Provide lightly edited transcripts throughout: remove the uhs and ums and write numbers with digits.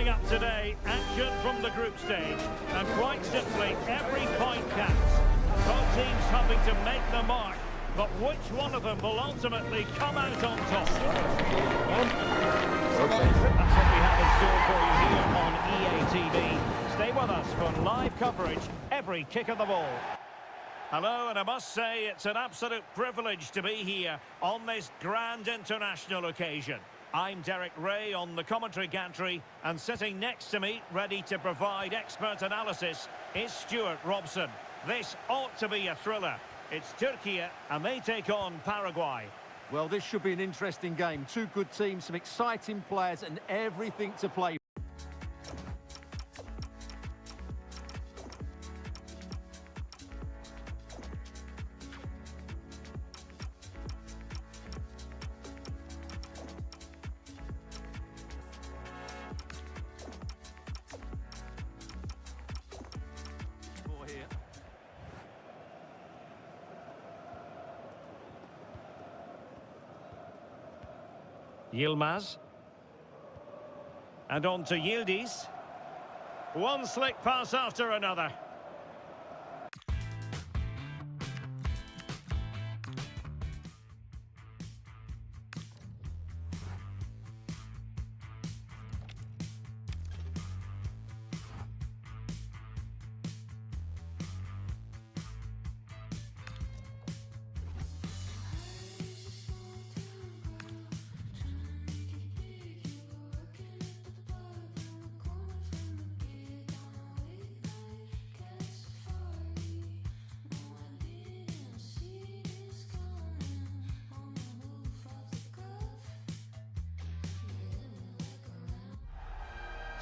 Coming up today, action from the group stage. And quite simply, every point counts. Both teams hoping to make the mark. But which one of them will ultimately come out on top? That's what we have in store for you here on EA TV. Stay with us for live coverage every kick of the ball. Hello, and I must say it's an absolute privilege to be here on this grand international occasion. I'm Derek Ray on the commentary gantry, and sitting next to me, ready to provide expert analysis, is Stuart Robson. This ought to be a thriller. It's Turkey, and they take on Paraguay. Well, this should be an interesting game. Two good teams, some exciting players, and everything to play. Yilmaz. And on to Yildiz. One slick pass after another.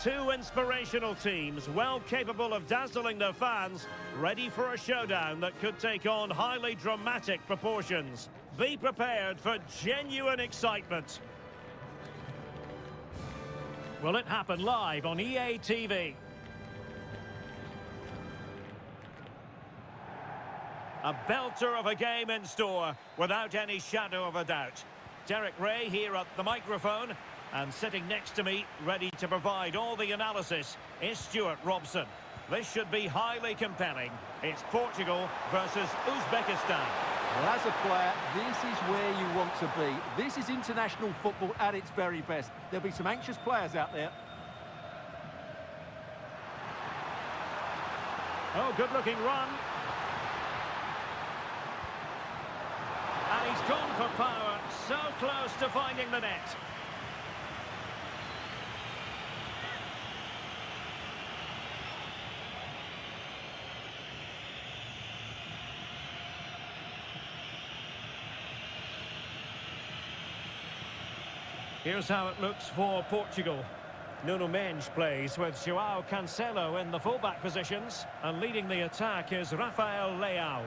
Two inspirational teams, well capable of dazzling their fans, ready for a showdown that could take on highly dramatic proportions. Be prepared for genuine excitement. Will it happen live on EA TV? A belter of a game in store, without any shadow of a doubt. Derek Ray here at the microphone. And sitting next to me, ready to provide all the analysis, is Stuart Robson. This should be highly compelling. It's Portugal versus Uzbekistan. Well, as a player, this is where you want to be. This is international football at its very best. There'll be some anxious players out there. Oh, good-looking run. And he's gone for power, so close to finding the net. Here's how it looks for Portugal. Nuno Mendes plays with João Cancelo in the fullback positions, and leading the attack is Rafael Leao.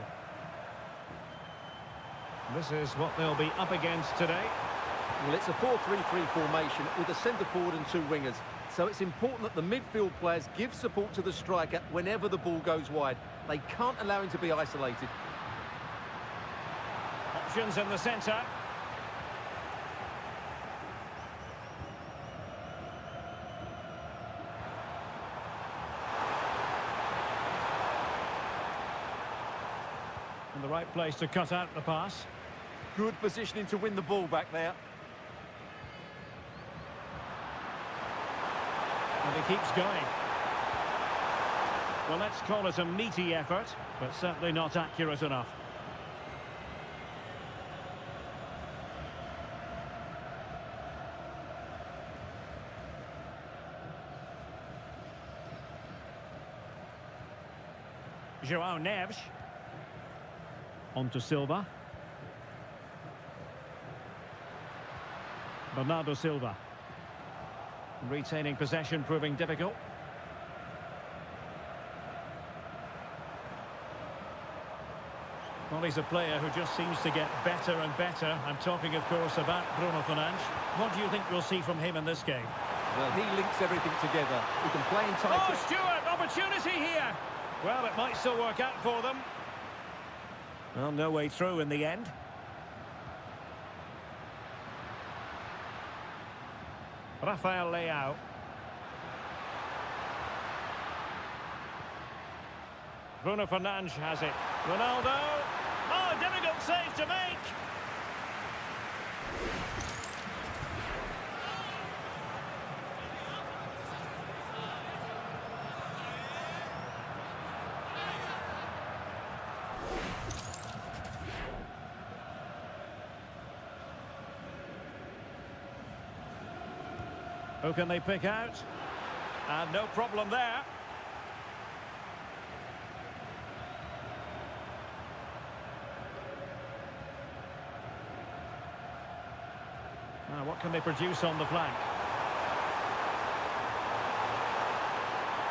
This is what they'll be up against today. Well, it's a 4-3-3 formation with a centre forward and two wingers. So it's important that the midfield players give support to the striker whenever the ball goes wide. They can't allow him to be isolated. Options in the centre. The right place to cut out the pass. Good positioning to win the ball back there. And he keeps going. Well, let's call it a meaty effort, but certainly not accurate enough. João Neves. On to Silva. Bernardo Silva. Retaining possession proving difficult. Well, he's a player who just seems to get better and better. I'm talking, of course, about Bruno Fernandes. What do you think we'll see from him in this game? Well, he links everything together. He can play in tight. Oh, Stuart, opportunity here. Well, it might still work out for them. Well, no way through in the end. Rafael Leao. Bruno Fernandes has it. Ronaldo. Oh, difficult save to make. Who can they pick out? And no problem there. Now, what can they produce on the flank?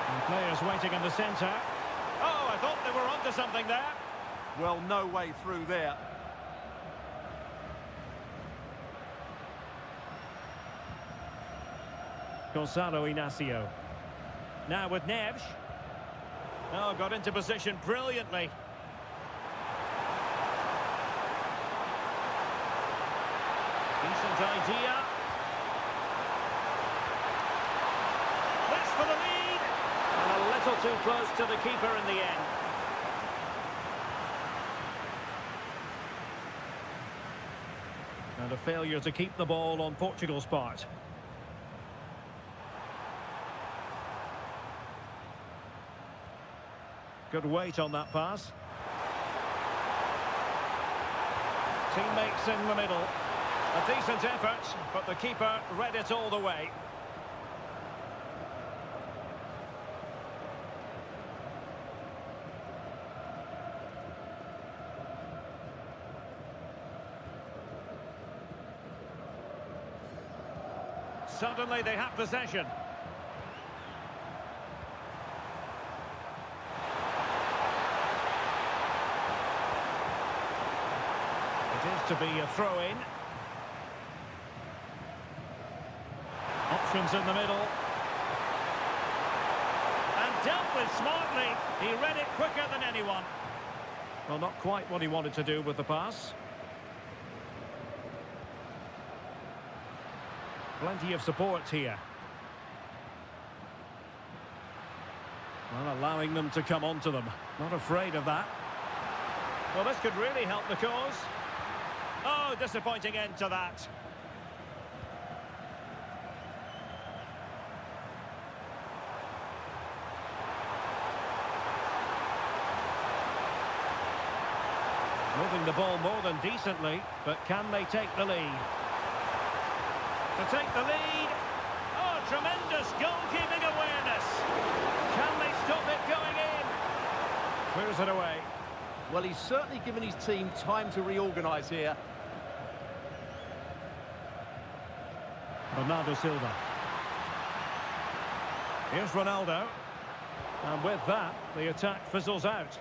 And players waiting in the centre. Oh, I thought they were onto something there. Well, no way through there. Gonzalo Inacio. Now with Neves. Oh, got into position brilliantly. Decent idea. This for the lead. And a little too close to the keeper in the end. And a failure to keep the ball on Portugal's part. Good weight on that pass. Teammates in the middle. A decent effort, but the keeper read it all the way. Suddenly they have possession. It is to be a throw-in. Options in the middle. And dealt with smartly. He read it quicker than anyone. Well, not quite what he wanted to do with the pass. Plenty of support here. Well, allowing them to come onto them. Not afraid of that. Well, this could really help the cause. Oh, disappointing end to that. Moving the ball more than decently, but can they take the lead? To take the lead. Oh, tremendous goalkeeping awareness. Can they stop it going in? Clears it away. Well, he's certainly given his team time to reorganise here. Bernardo Silva. Here's Ronaldo. And with that, the attack fizzles out.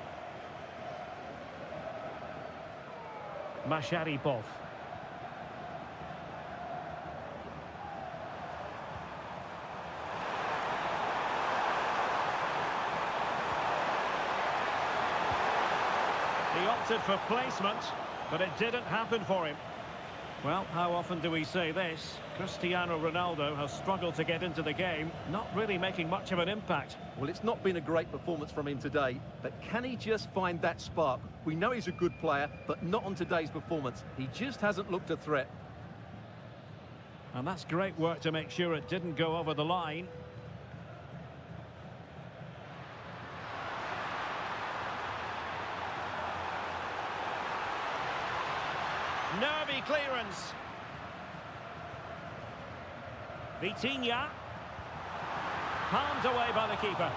Masharipov. He opted for placement, but it didn't happen for him. Well, how often do we say this? Cristiano Ronaldo has struggled to get into the game, not really making much of an impact. Well, it's not been a great performance from him today, but can he just find that spark? We know he's a good player, but not on today's performance. He just hasn't looked a threat. And that's great work to make sure it didn't go over the line. Nervy clearance. Vitinha. Palmed away by the keeper.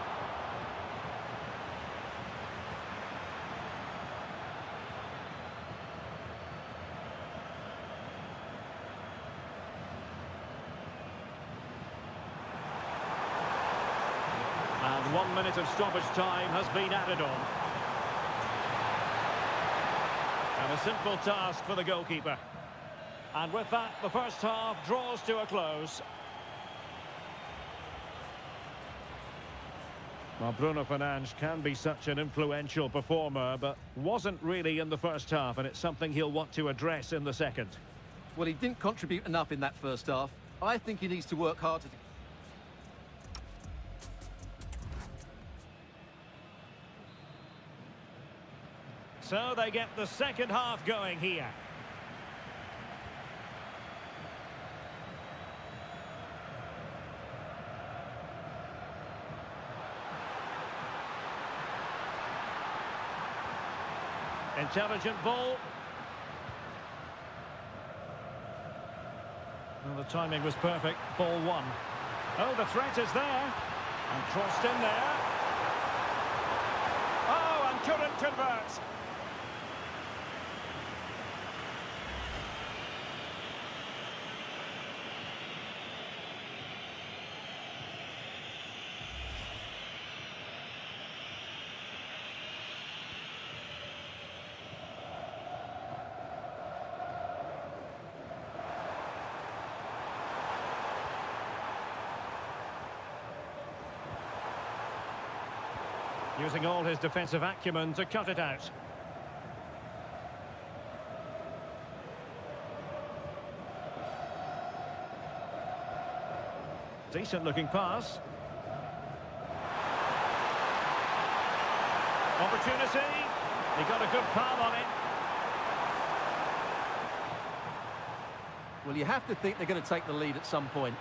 And 1 minute of stoppage time has been added on. And a simple task for the goalkeeper. And with that, the first half draws to a close. Well, Bruno Fernandes can be such an influential performer, but wasn't really in the first half, and it's something he'll want to address in the second. Well, he didn't contribute enough in that first half. I think he needs to work harder. So they get the second half going here. Intelligent ball. Well, the timing was perfect. Ball one. Oh, the threat is there. And crossed in there. Oh, and couldn't convert. Using all his defensive acumen to cut it out. Decent looking pass. Opportunity. He got a good palm on it. Well, you have to think they're going to take the lead at some point,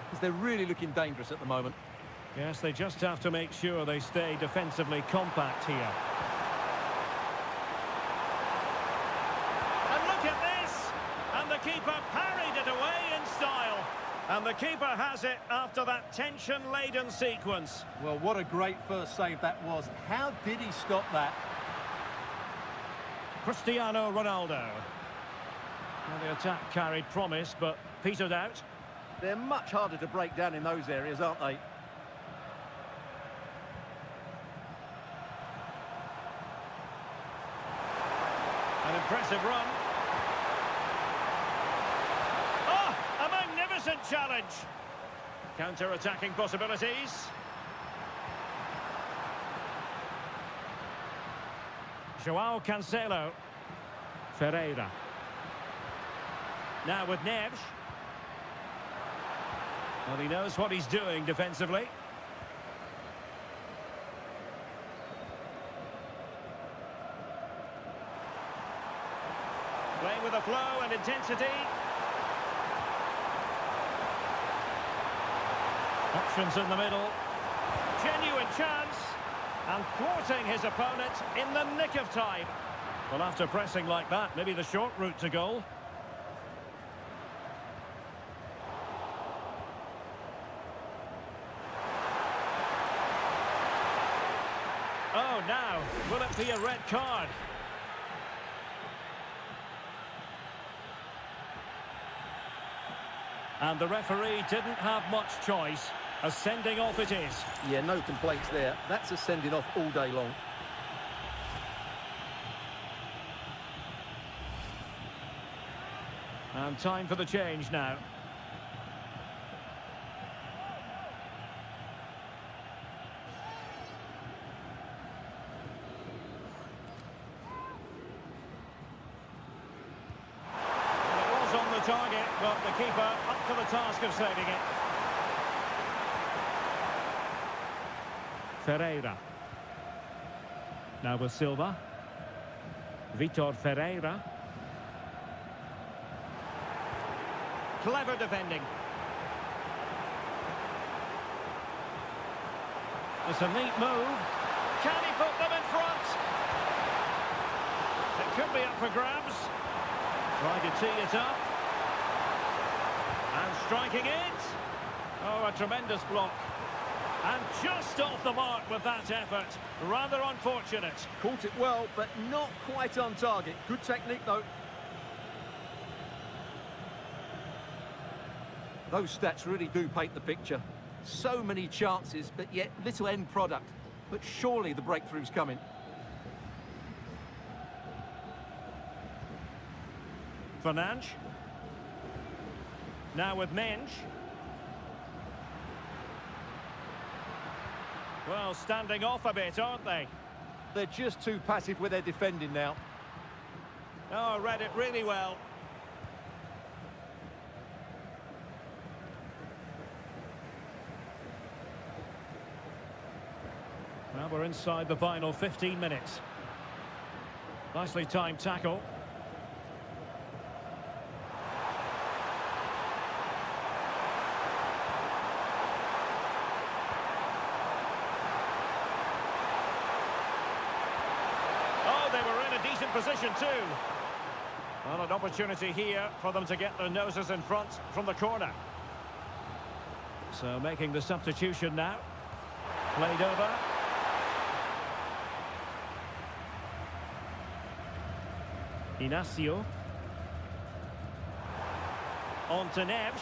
because they're really looking dangerous at the moment. Yes, they just have to make sure they stay defensively compact here. And look at this! And the keeper parried it away in style. And the keeper has it after that tension-laden sequence. Well, what a great first save that was. How did he stop that? Cristiano Ronaldo. Well, the attack carried promise, but petered out. They're much harder to break down in those areas, aren't they? An impressive run. Oh, a magnificent challenge. Counter-attacking possibilities. João Cancelo. Ferreira. Now with Neves. Well, he knows what he's doing defensively. Playing with a flow and intensity. Options in the middle. Genuine chance. And thwarting his opponent in the nick of time. Well, after pressing like that, maybe the short route to goal. Oh, now, will it be a red card? And the referee didn't have much choice. A sending off it is. Yeah, no complaints there. That's a sending off all day long. And time for the change now. On the target, but the keeper up to the task of saving it. Ferreira. Now with Silva. Vitor Ferreira. Clever defending. It's a neat move. Can he put them in front? It could be up for grabs. Trying to tee it up. And striking it. Oh, a tremendous block. And just off the mark with that effort. Rather unfortunate. Caught it well, but not quite on target. Good technique, though. Those stats really do paint the picture. So many chances, but yet little end product. But surely the breakthrough's coming. Fernandes. Now with Mensch. Well, standing off a bit, aren't they? They're just too passive with their defending now. Oh, read it really well. Well, we're inside the final 15 minutes. Nicely timed tackle. Oh, they were in a decent position too. Well, an opportunity here for them to get their noses in front from the corner. So making the substitution now. Played over. Inacio. On to Neves.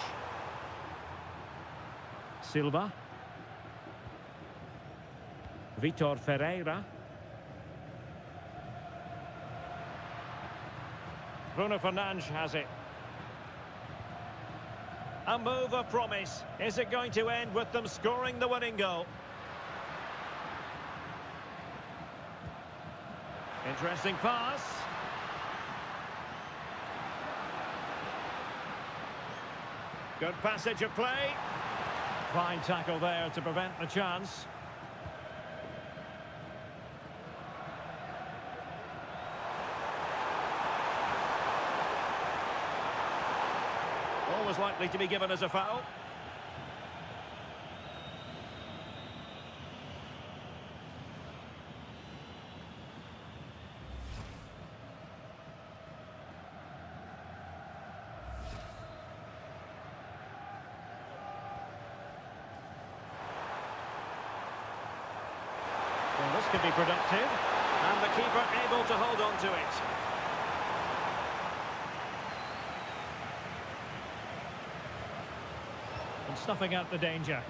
Silva. Vitor Ferreira. Bruno Fernandes has it. A move of promise. Is it going to end with them scoring the winning goal? Interesting pass. Good passage of play. Fine tackle there to prevent the chance. Always likely to be given as a foul. Well, this could be productive. And the keeper able to hold on to it. And snuffing out the danger.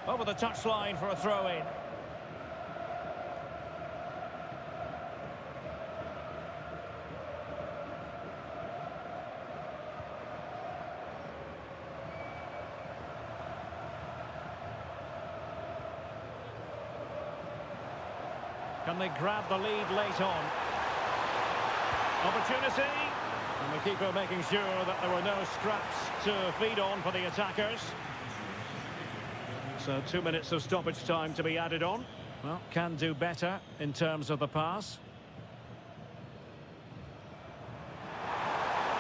Over the touchline for a throw-in. Can they grab the lead late on? Opportunity. And the keeper making sure that there were no scraps to feed on for the attackers. So 2 minutes of stoppage time to be added on. Well, can do better in terms of the pass.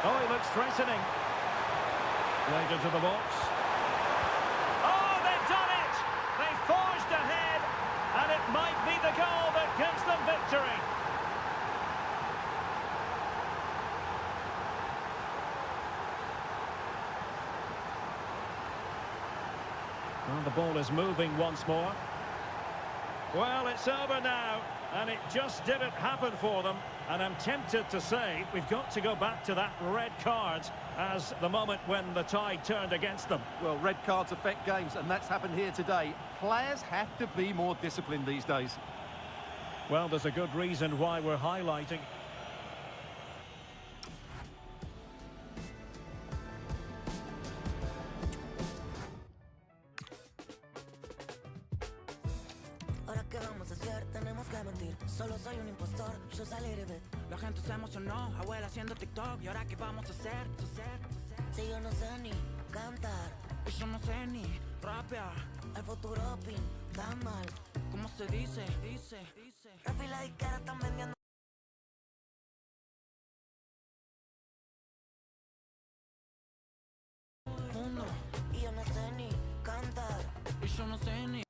Oh, he looks threatening. Played into the box. Oh, they've done it! They forged ahead, and it might be the goal that gives them victory. Well, the ball is moving once more. Well, it's over now, and it just didn't happen for them. And I'm tempted to say we've got to go back to that red card as the moment when the tide turned against them. Well, red cards affect games, and that's happened here today. Players have to be more disciplined these days. Well, there's a good reason why we're highlighting. Ahora qué vamos a hacer, tenemos que mentir. Solo soy un impostor, yo saliré de. La gente se emocionó, abuela haciendo TikTok. ¿Y ahora qué vamos a hacer? Si yo no sé ni cantar, Y yo no sé ni rapear. el futuro pinta mal. ¿Cómo se dice? Rafi y la disquera están vendiendo. Mundo. Y yo no sé ni cantar. Y yo no sé ni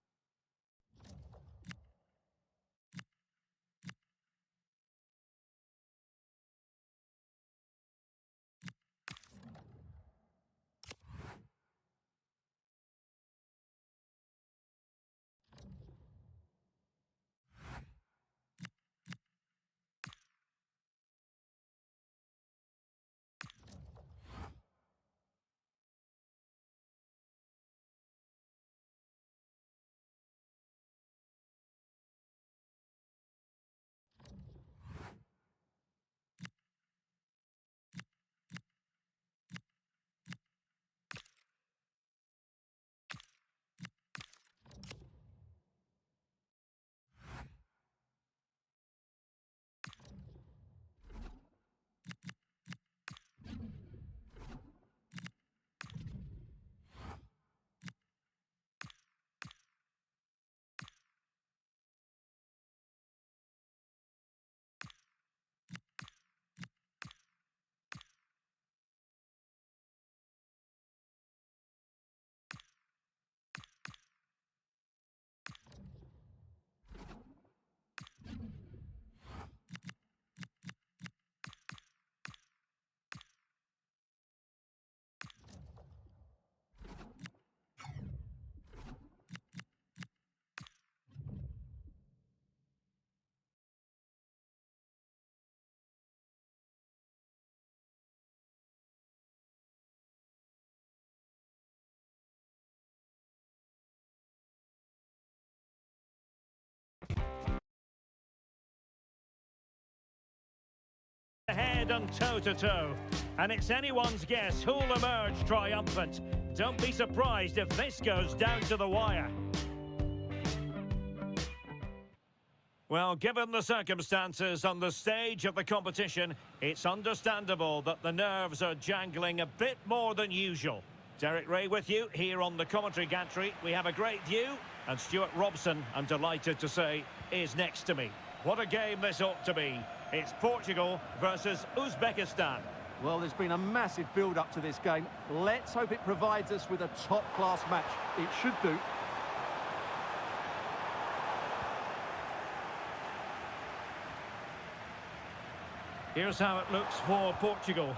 head and toe-to-toe. And it's anyone's guess who'll emerge triumphant. Don't be surprised if this goes down to the wire. Well, given the circumstances on the stage of the competition, it's understandable that the nerves are jangling a bit more than usual. Derek Ray with you here on the commentary gantry. We have a great view, and Stuart Robson, I'm delighted to say, is next to me. What a game this ought to be. It's Portugal versus Uzbekistan. Well, there's been a massive build-up to this game. Let's hope it provides us with a top-class match. It should do. Here's how it looks for Portugal.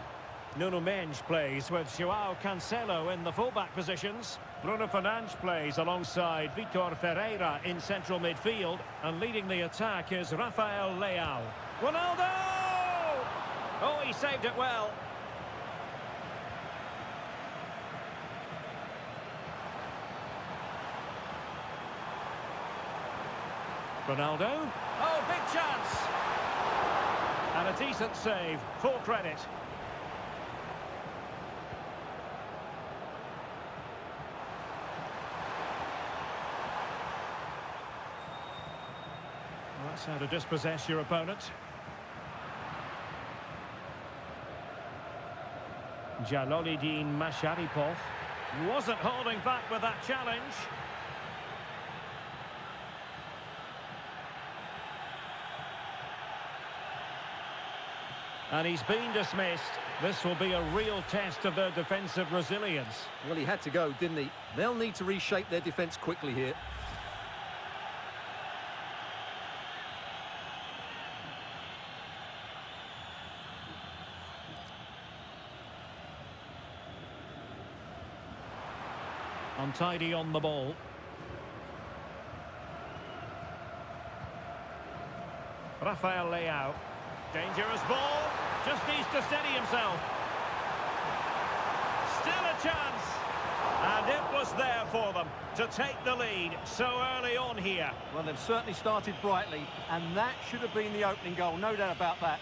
Nuno Mendes plays with João Cancelo in the fullback positions. Bruno Fernandes plays alongside Vitor Ferreira in central midfield. And leading the attack is Rafael Leao. Ronaldo! Oh, he saved it well. Ronaldo. Oh, big chance! And a decent save, full credit. Well, that's how to dispossess your opponent. Jalolidin Masharipov wasn't holding back with that challenge. And he's been dismissed. This will be a real test of their defensive resilience. Well, he had to go, didn't he? They'll need to reshape their defence quickly here. Untidy on the ball. Rafael Leao. Dangerous ball. Just needs to steady himself. Still a chance. And it was there for them to take the lead so early on here. Well, they've certainly started brightly, and that should have been the opening goal, no doubt about that.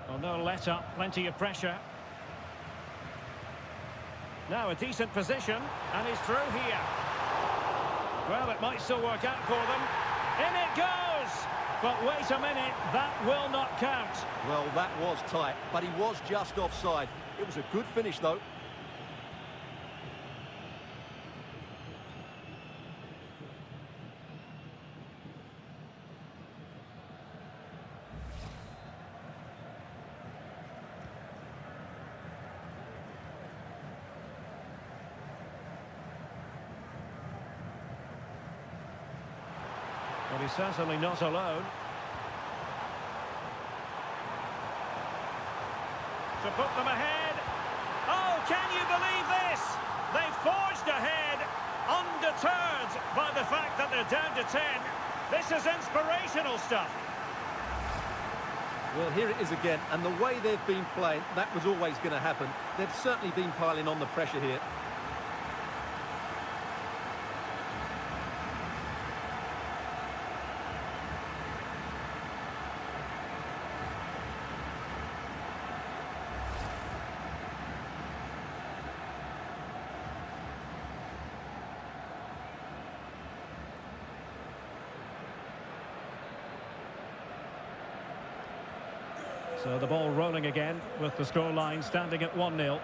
Well, no let up, plenty of pressure. Now a decent position, and he's through here. Well, it might still work out for them. In it goes! But wait a minute, that will not count. Well, that was tight, but he was just offside. It was a good finish, though. But he's certainly not alone. To put them ahead. Oh, can you believe this? They've forged ahead, undeterred by the fact that they're down to 10. This is inspirational stuff. Well, here it is again, and the way they've been playing, that was always going to happen. They've certainly been piling on the pressure here. So the ball rolling again with the scoreline standing at 1-0.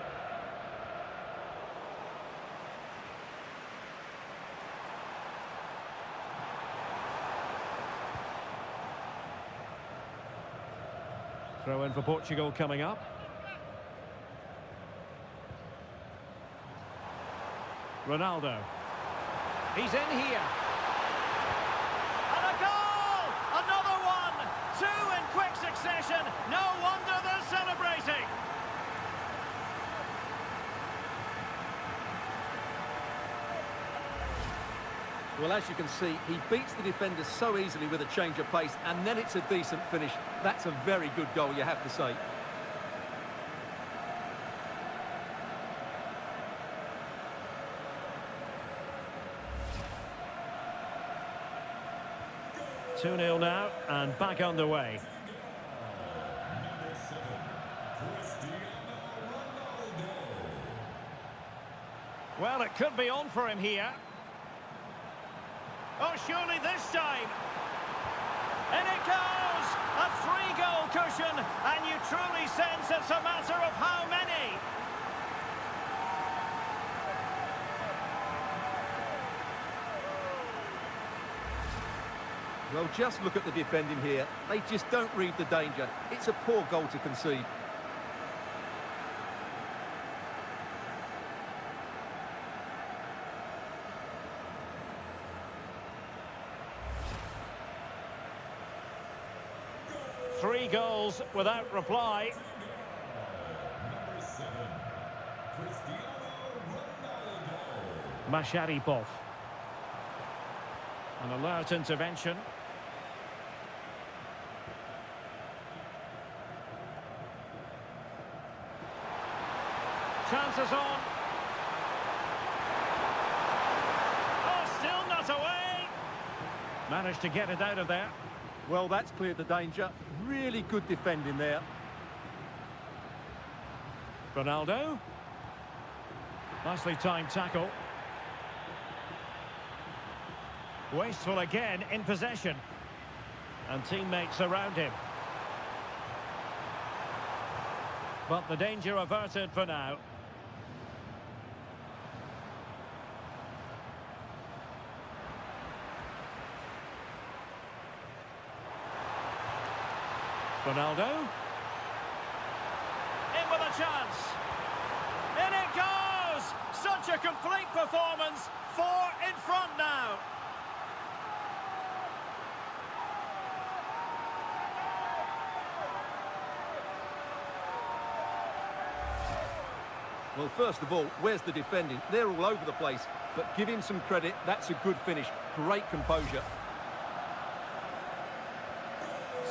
Throw in for Portugal coming up. Ronaldo. He's in here. And a goal! Another one! Two in quick succession. No wonder they're celebrating. Well, as you can see, he beats the defenders so easily with a change of pace, and then it's a decent finish. That's a very good goal, you have to say. 2-0 now, and back underway. Well, it could be on for him here. Oh, surely this time. And it goes! A 3-goal cushion, and you truly sense it's a matter of how many. Well, just look at the defending here. They just don't read the danger. It's a poor goal to concede. Three goals without reply. Masharipov. An alert intervention. Chances on. Oh, still not away. Managed to get it out of there. Well, that's cleared the danger. Really good defending there. Ronaldo. Nicely timed tackle. Wasteful again in possession. And teammates around him. But the danger averted for now. Ronaldo. In with a chance. In it goes! Such a complete performance. 4 in front now. Well, first of all, where's the defending? They're all over the place. But give him some credit. That's a good finish. Great composure.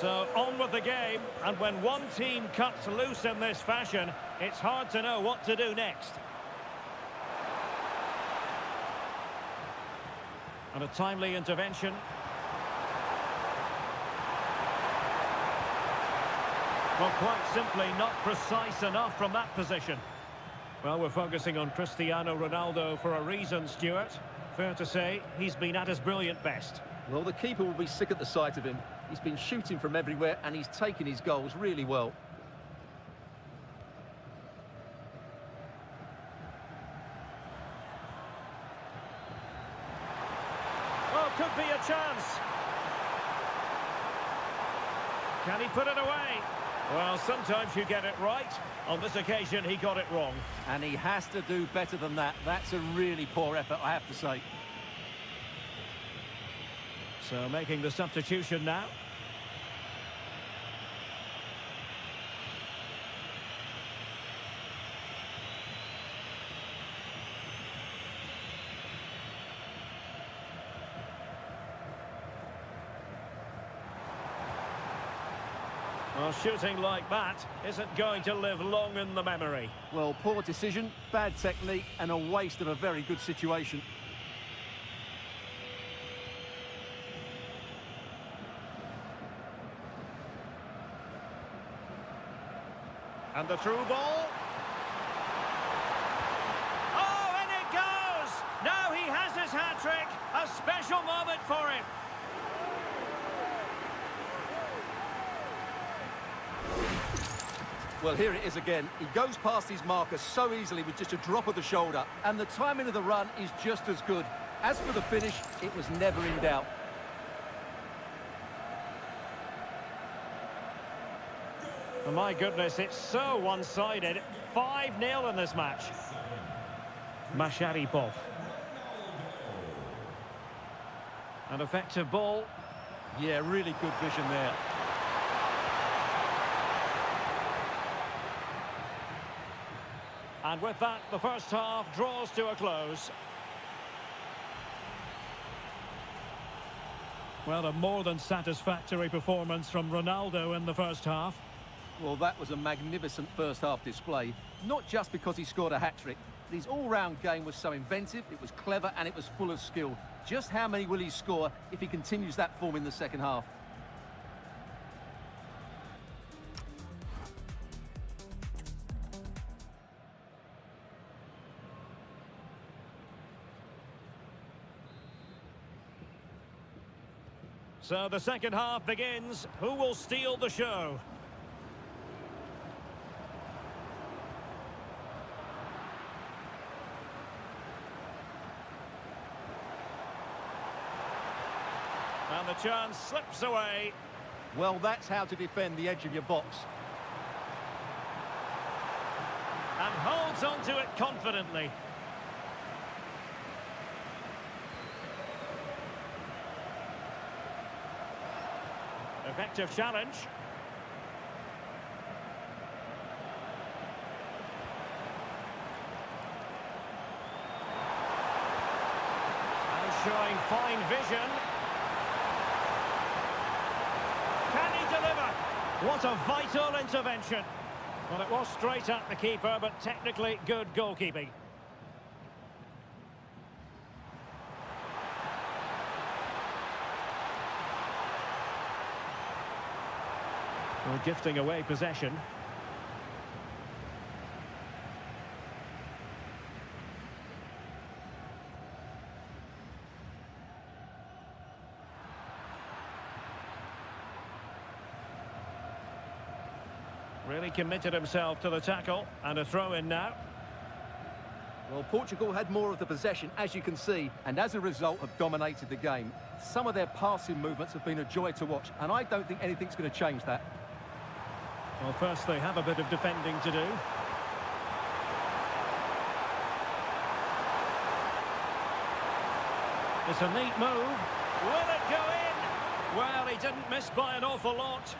So on with the game, and when one team cuts loose in this fashion, it's hard to know what to do next. And a timely intervention. Well, quite simply not precise enough from that position. Well, we're focusing on Cristiano Ronaldo for a reason, Stuart. Fair to say, he's been at his brilliant best. Well, the keeper will be sick at the sight of him. He's been shooting from everywhere and he's taken his goals really well. Oh, could be a chance. Can he put it away? Well, sometimes you get it right. On this occasion, he got it wrong. And he has to do better than that. That's a really poor effort, I have to say. So making the substitution now. Well, shooting like that isn't going to live long in the memory. Well, poor decision, bad technique, and a waste of a very good situation. And the through ball. Oh, and it goes! Now he has his hat-trick. A special moment for him. Well, here it is again. He goes past his marker so easily with just a drop of the shoulder. And the timing of the run is just as good. As for the finish, it was never in doubt. Oh, my goodness, it's so one-sided. 5-0 in this match. Masharipov. An effective ball. Yeah, really good vision there. And with that, the first half draws to a close. Well, a more than satisfactory performance from Ronaldo in the first half. Well, that was a magnificent first half display. Not just because he scored a hat-trick, but his all-round game was so inventive, it was clever, and it was full of skill. Just how many will he score if he continues that form in the second half? So the second half begins. Who will steal the show? And the chance slips away. Well, that's how to defend the edge of your box. And holds on to it confidently. Effective challenge. And showing fine vision. Can he deliver? What a vital intervention. Well, it was straight at the keeper, but technically good goalkeeping. Well, gifting away possession. Really committed himself to the tackle, and a throw in now. Well, Portugal had more of the possession, as you can see, and as a result have dominated the game. Some of their passing movements have been a joy to watch, and I don't think anything's going to change that. Well, first they have a bit of defending to do. It's a neat move. Will it go in? Well, he didn't miss by an awful lot.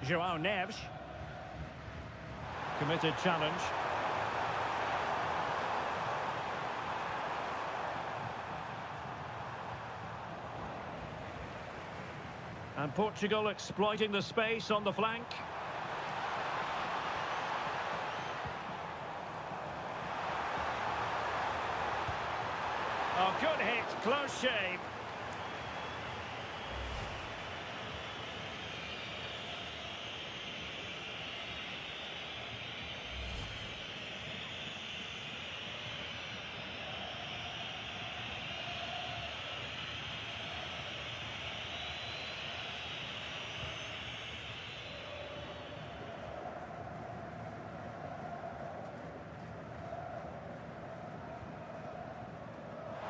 João Neves. Committed challenge. And Portugal exploiting the space on the flank. Oh, good hit, close shave.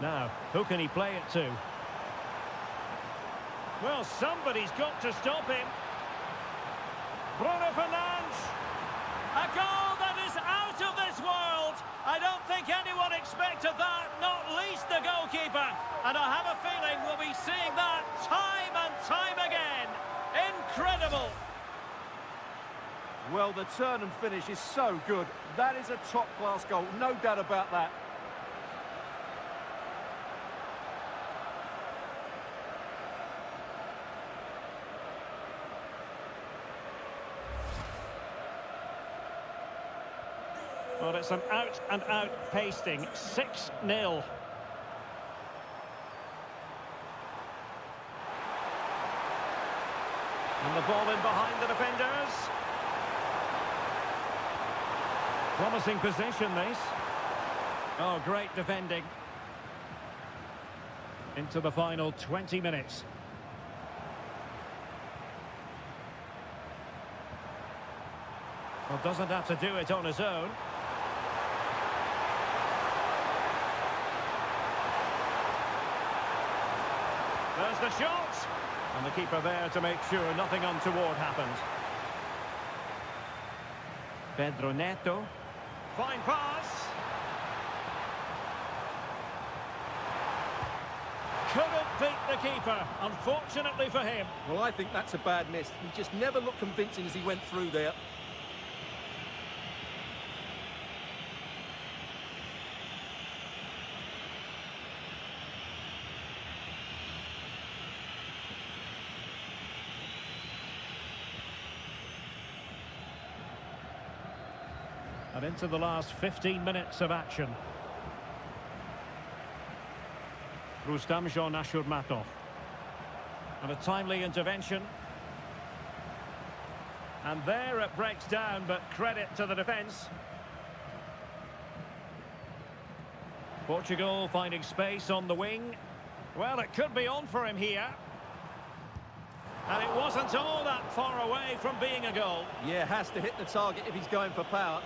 Now, who can he play it to? Well, somebody's got to stop him. Bruno Fernandes. A goal that is out of this world. I don't think anyone expected that, not least the goalkeeper. And I have a feeling we'll be seeing that time and time again. Incredible. Well, the turn and finish is so good. That is a top-class goal, no doubt about that. Well, it's an out-and-out pasting, 6-0. And the ball in behind the defenders. Promising possession, this. Oh, great defending. Into the final 20 minutes. Well, doesn't have to do it on his own. There's the shot! And the keeper there to make sure nothing untoward happened. Pedro Neto. Fine pass. Couldn't beat the keeper, unfortunately for him. Well, I think that's a bad miss. He just never looked convincing as he went through there. And into the last 15 minutes of action. Rustam Ashurmatov. And a timely intervention. And there it breaks down, but credit to the defence. Portugal finding space on the wing. Well, it could be on for him here. And it wasn't all that far away from being a goal. Yeah, has to hit the target if he's going for power.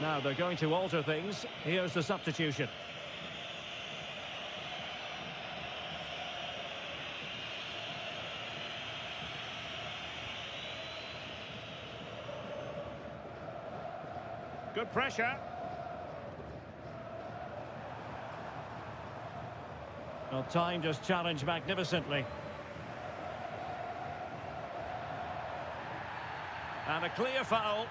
Now they're going to alter things. Here's the substitution. Good pressure. Well, time just challenged magnificently. And a clear foul.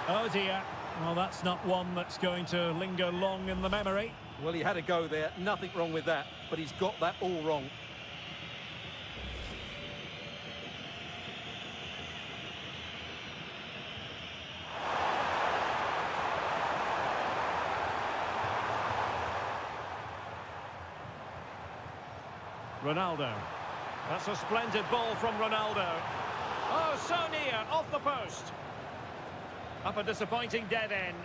Oh dear. Well, that's not one that's going to linger long in the memory. Well, he had a go there. Nothing wrong with that. But he's got that all wrong. Ronaldo. That's a splendid ball from Ronaldo. Oh, so near, off the post. Up a disappointing dead end.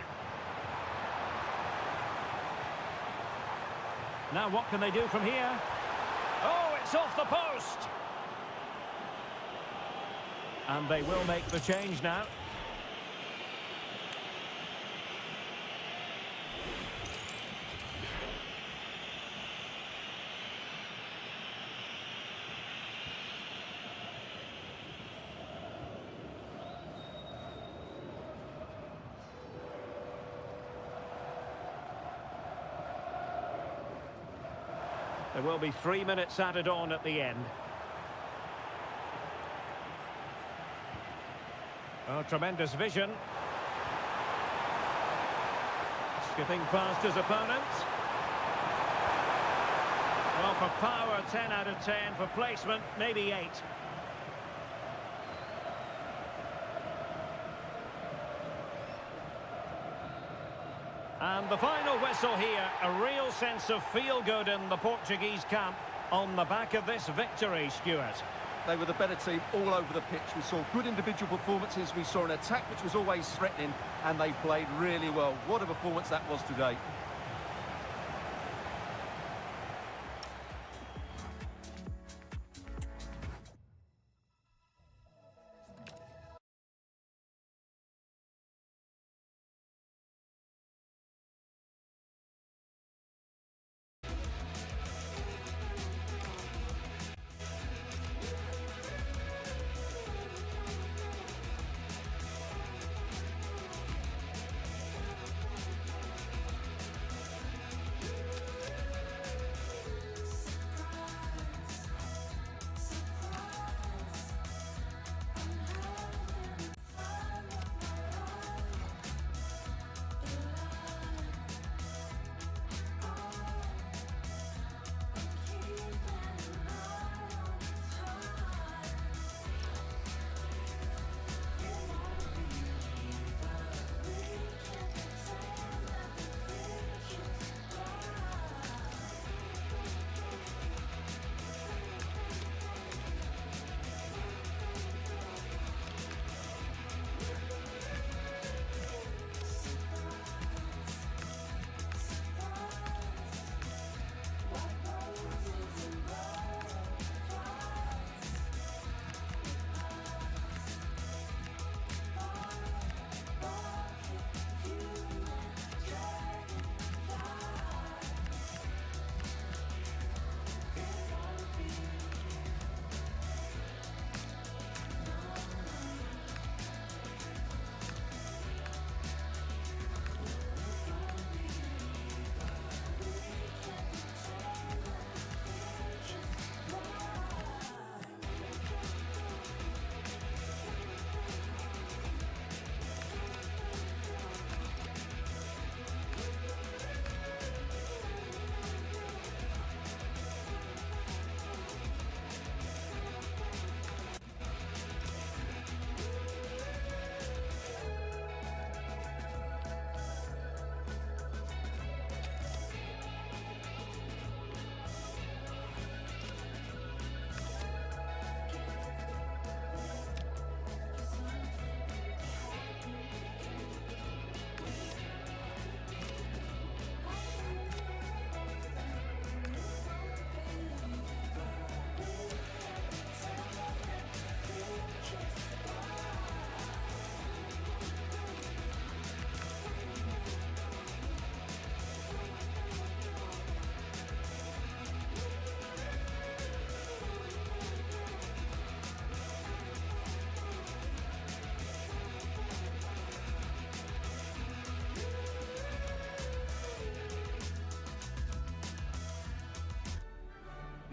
Now what can they do from here? Oh, it's off the post! And they will make the change now. There will be 3 minutes added on at the end. Oh, tremendous vision. Skipping past his opponent. Well, for power, 10 out of 10. For placement, maybe 8. And the final whistle here, a real sense of feel-good in the Portuguese camp on the back of this victory, Stuart. They were the better team all over the pitch. We saw good individual performances. We saw an attack which was always threatening, and they played really well. What a performance that was today.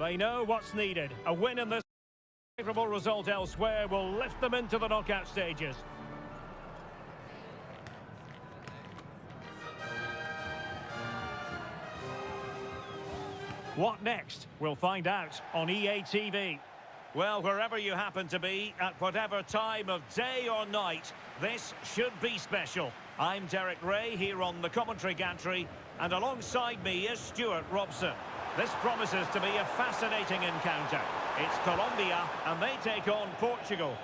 They know what's needed. A win in this favourable result elsewhere will lift them into the knockout stages. What next? We'll find out on EA TV. Well, wherever you happen to be, at whatever time of day or night, this should be special. I'm Derek Ray here on the commentary gantry, and alongside me is Stuart Robson. This promises to be a fascinating encounter. It's Colombia, and they take on Portugal.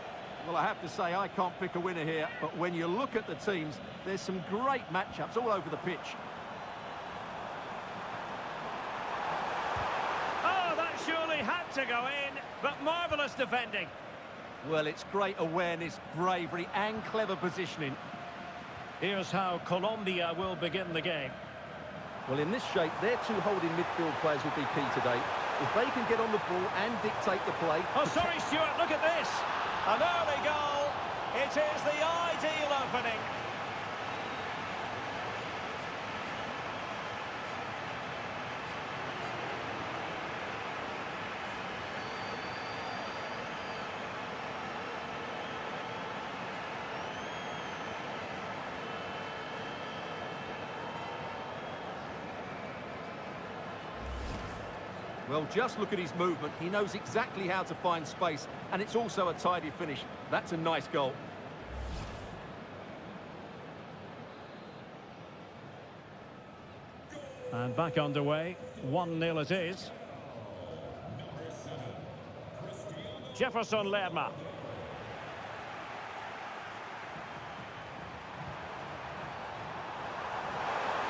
Well, I have to say, I can't pick a winner here, but when you look at the teams, there's some great matchups all over the pitch. Oh, that surely had to go in, but marvellous defending. Well, it's great awareness, bravery, and clever positioning. Here's how Colombia will begin the game. Well, in this shape, their two holding midfield players will be key today. If they can get on the ball and dictate the play... Oh, sorry, Stuart, look at this. An early goal. It is the ideal opening. Well, just look at his movement. He knows exactly how to find space, and it's also a tidy finish. That's a nice goal. And back underway. 1-0 it is. Jefferson Lerma.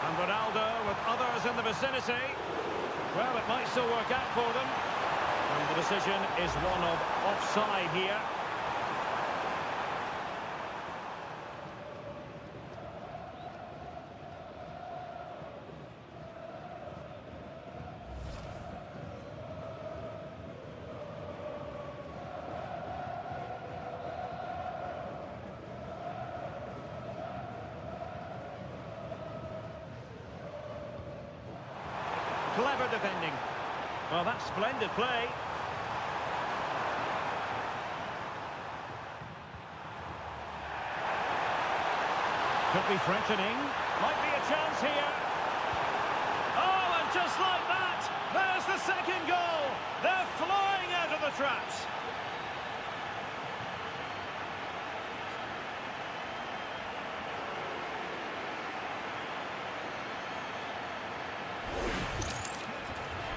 And Ronaldo with others in the vicinity. Well, it might still work out for them. And the decision is one of offside here. Clever defending. Well, that's splendid play. Could be threatening. Might be a chance here. Oh, and just like that, there's the second goal. They're flying out of the traps.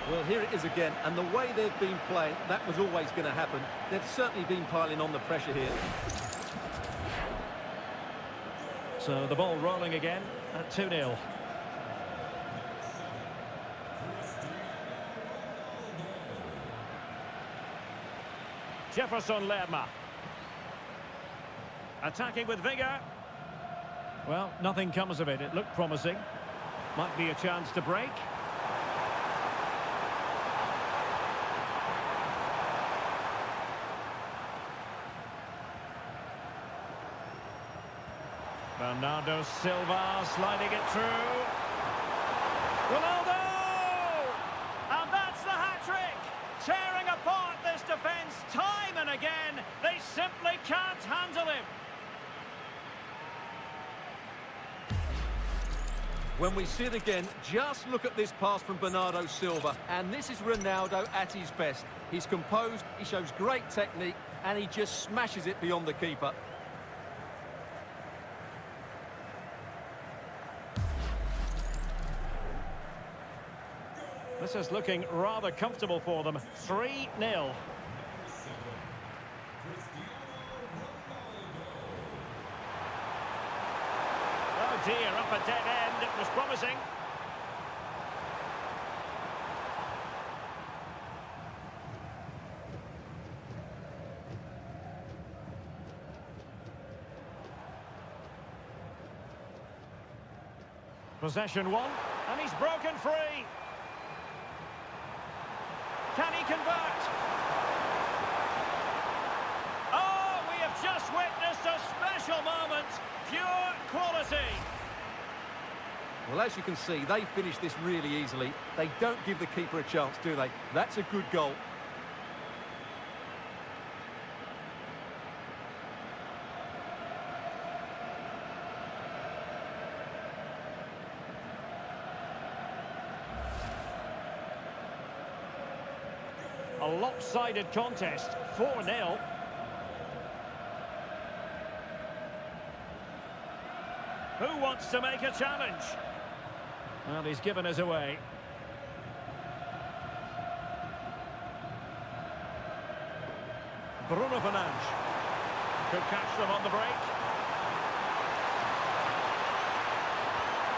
Well, here it is again, and the way they've been playing, that was always going to happen. They've certainly been piling on the pressure here. So the ball rolling again at 2-0. Jefferson Lerma. Attacking with vigour. Well, nothing comes of it. It looked promising. Might be a chance to break. Bernardo Silva sliding it through. Ronaldo! And that's the hat-trick! Tearing apart this defence time and again. They simply can't handle him. When we see it again, just look at this pass from Bernardo Silva. And this is Ronaldo at his best. He's composed, he shows great technique, and he just smashes it beyond the keeper. This is looking rather comfortable for them. 3-0. Oh dear, up a dead end. It was promising. Possession won, and he's broken free. Can he convert? Oh, we have just witnessed a special moment. Pure quality. Well, as you can see, they finish this really easily. They don't give the keeper a chance, do they? That's a good goal. A lopsided contest, 4-0. Who wants to make a challenge? Well, he's given us away. Bruno Fernandes could catch them on the break.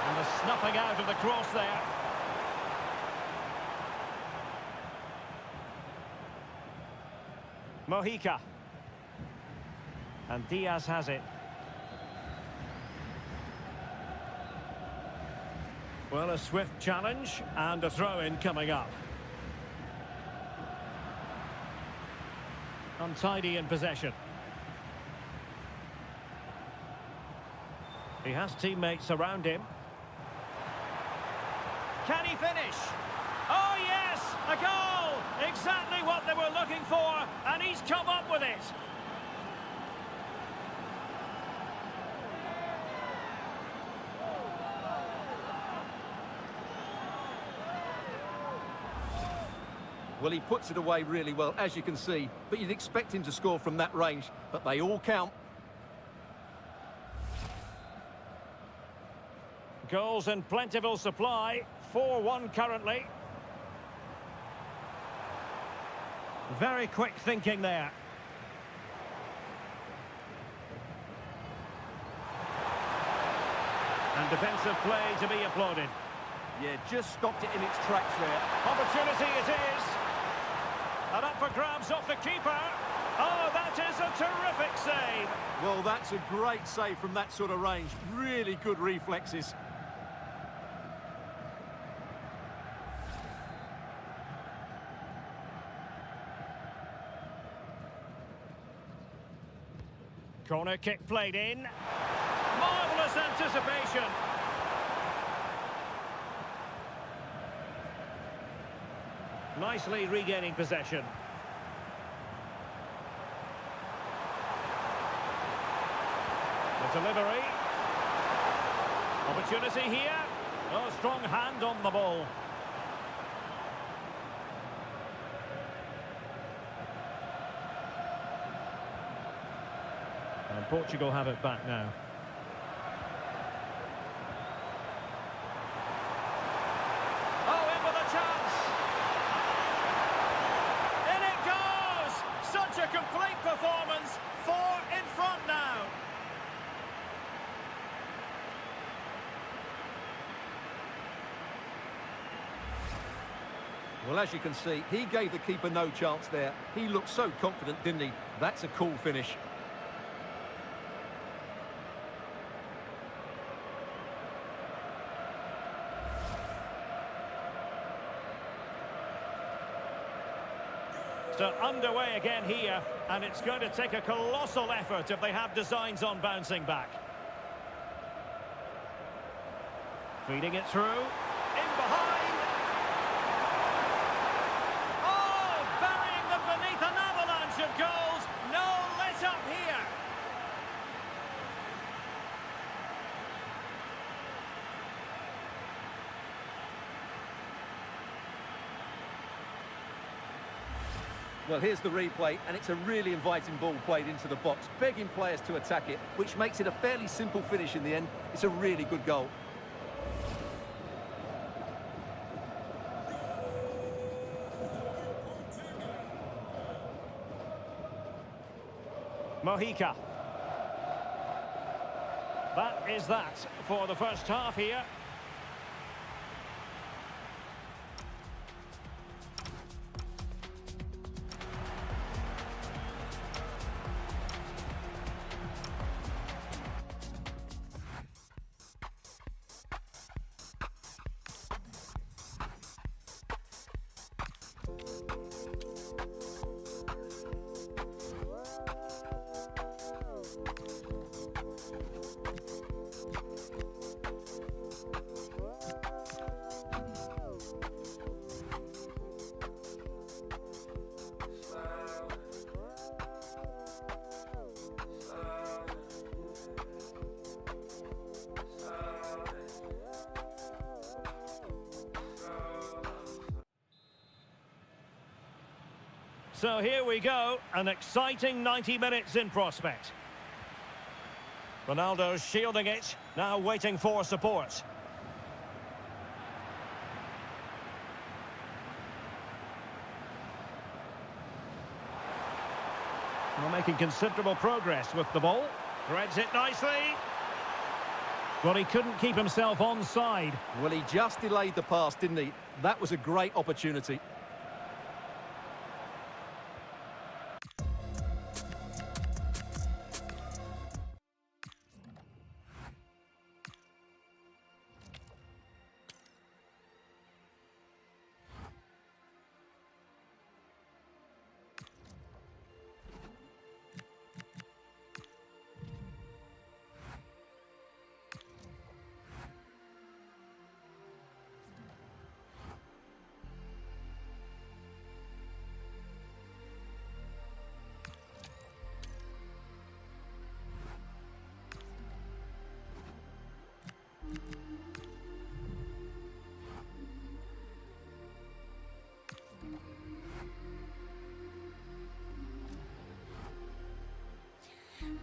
And the snuffing out of the cross there. Mojica. And Diaz has it. Well, a swift challenge and a throw-in coming up. Untidy in possession. He has teammates around him. Can he finish? Oh yes, a goal! Exactly what they were looking for, and he's come up with it. Well, he puts it away really well, as you can see, but you'd expect him to score from that range, but they all count. Goals in plentiful supply, 4-1 currently. Very quick thinking there. And defensive play to be applauded. Yeah, just stopped it in its tracks there. Opportunity it is. And up for grabs off the keeper. Oh, that is a terrific save. Well, that's a great save from that sort of range. Really good reflexes. Corner kick played in. Marvellous anticipation. Nicely regaining possession. The delivery. Opportunity here. Oh, strong hand on the ball. And Portugal have it back now. Oh, in with a chance. In it goes! Such a complete performance. 4 in front now. Well, as you can see, he gave the keeper no chance there. He looked so confident, didn't he? That's a cool finish. So underway again here, and it's going to take a colossal effort if they have designs on bouncing back. Feeding it through, in behind. Oh, burying them beneath an avalanche of goals. No let up here. Well, here's the replay, and it's a really inviting ball played into the box, begging players to attack it, which makes it a fairly simple finish in the end. It's a really good goal. Mojica. That is that for the first half here. So here we go, an exciting 90 minutes in prospect. Ronaldo's shielding it, now waiting for support. Well, making considerable progress with the ball. Threads it nicely. Well, he couldn't keep himself onside. Well, he just delayed the pass, didn't he? That was a great opportunity.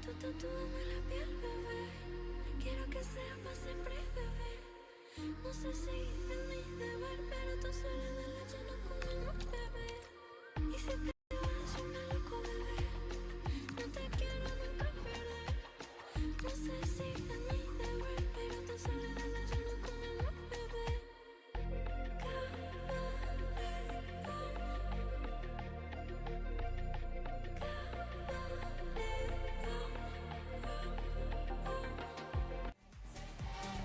Tu tatúame la piel, bebé. Quiero que sepas siempre, bebé. No sé si es mi deber, pero tu soledad la lleno conmigo, bebé. Y si te vas, yo me loco, bebé. No te quiero nunca perder. No sé si es mi deber, pero tu soledad la lleno conmigo, bebé.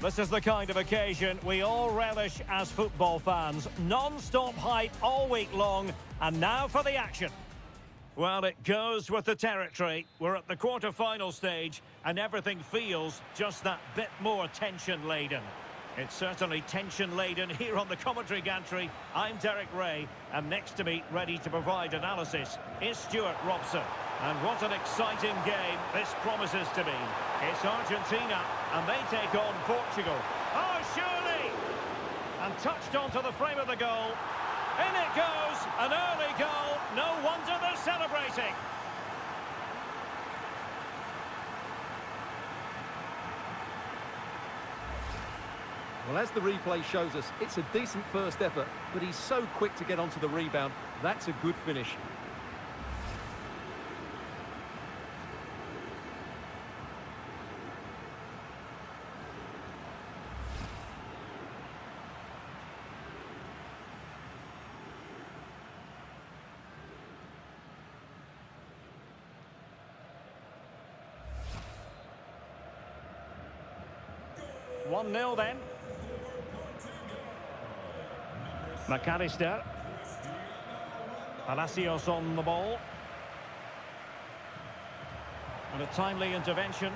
This is the kind of occasion we all relish as football fans. Non-stop hype all week long, and now for the action. Well, it goes with the territory. We're at the quarter-final stage, and everything feels just that bit more tension-laden. It's certainly tension-laden here on the commentary gantry. I'm Derek Ray, and next to me, ready to provide analysis, is Stuart Robson. And what an exciting game this promises to be. It's Argentina, and they take on Portugal. Oh, surely! And touched onto the frame of the goal. In it goes, an early goal. No wonder they're celebrating. Well, as the replay shows us, it's a decent first effort, but he's so quick to get onto the rebound. That's a good finish. One 0 then. McAllister. Palacios on the ball. And a timely intervention.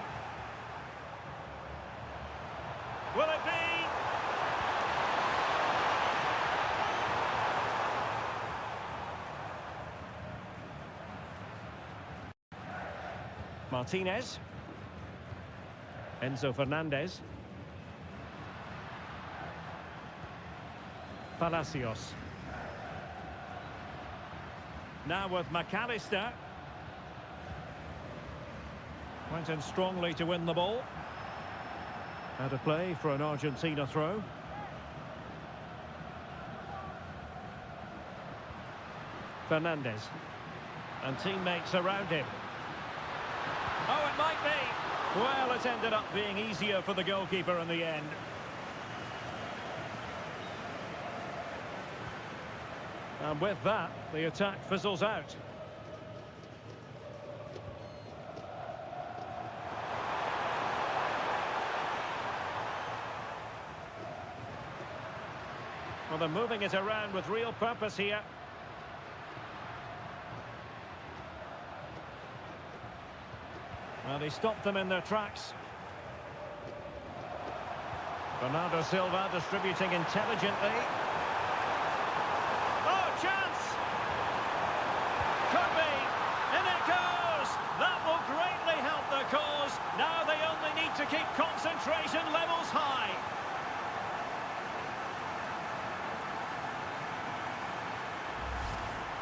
Will it be? Martinez. Enzo Fernandez. Palacios. Now with McAllister. Went in strongly to win the ball. Out of play for an Argentina throw. Fernandez. And teammates around him. Oh, it might be. Well, it ended up being easier for the goalkeeper in the end. And with that, the attack fizzles out. Well, they're moving it around with real purpose here. Well, he stopped them in their tracks. Bernardo Silva distributing intelligently. Oh, chance! Could be. In it goes! That will greatly help the cause. Now they only need to keep concentration levels high.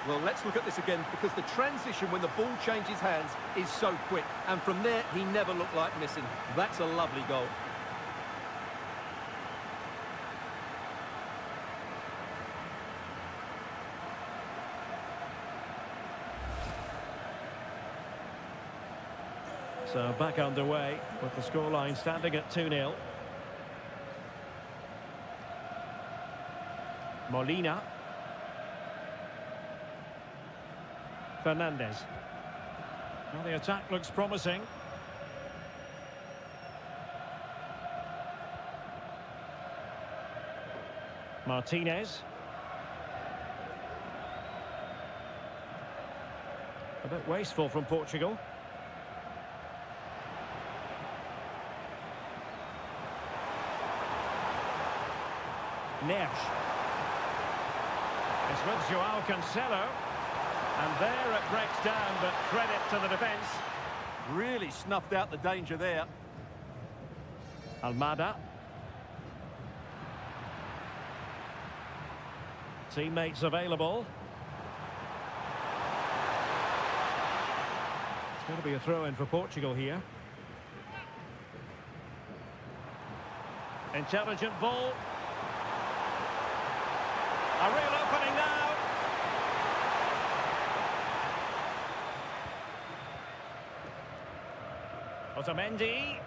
Well, let's look at this again, because the transition when the ball changes hands is so quick. And from there, he never looked like missing. That's a lovely goal. So back underway with the scoreline standing at 2-0. Molina. Fernandez. Well, the attack looks promising. Martinez. A bit wasteful from Portugal. Edtion. It's with Joao Cancelo. And there it breaks down, but credit to the defence. Really snuffed out the danger there. Almada. Teammates available. It's going to be a throw-in for Portugal here. Intelligent ball. A real opening now. Otamendi.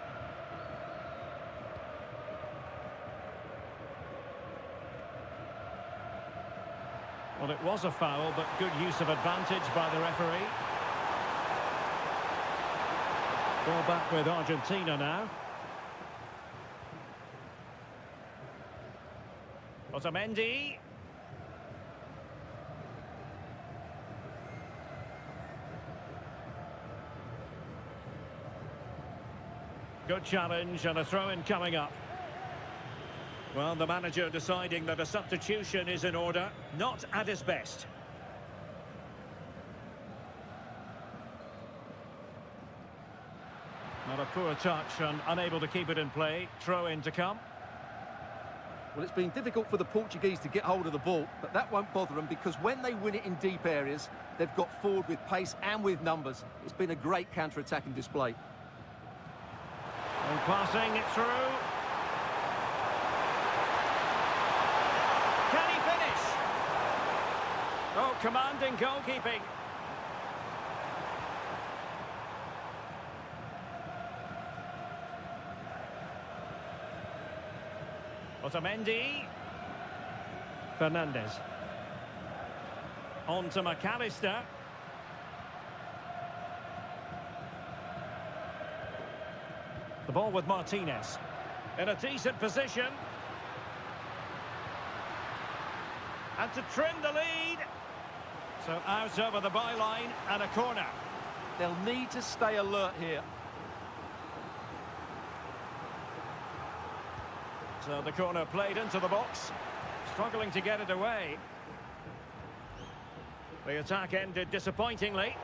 Well, it was a foul, but good use of advantage by the referee. Ball back with Argentina now. Otamendi. Good challenge and a throw-in coming up. Well, the manager deciding that a substitution is in order, not at his best. Not a poor touch and unable to keep it in play. Throw-in to come. Well, it's been difficult for the Portuguese to get hold of the ball, but that won't bother them, because when they win it in deep areas, they've got forward with pace and with numbers. It's been a great counter-attacking display. And passing it through. Can he finish? Oh, commanding goalkeeping. Otamendi. Fernandez. On to McAllister. The ball with Martinez. In a decent position. And to trim the lead. So out over the byline and a corner. They'll need to stay alert here. So the corner played into the box. Struggling to get it away. The attack ended disappointingly.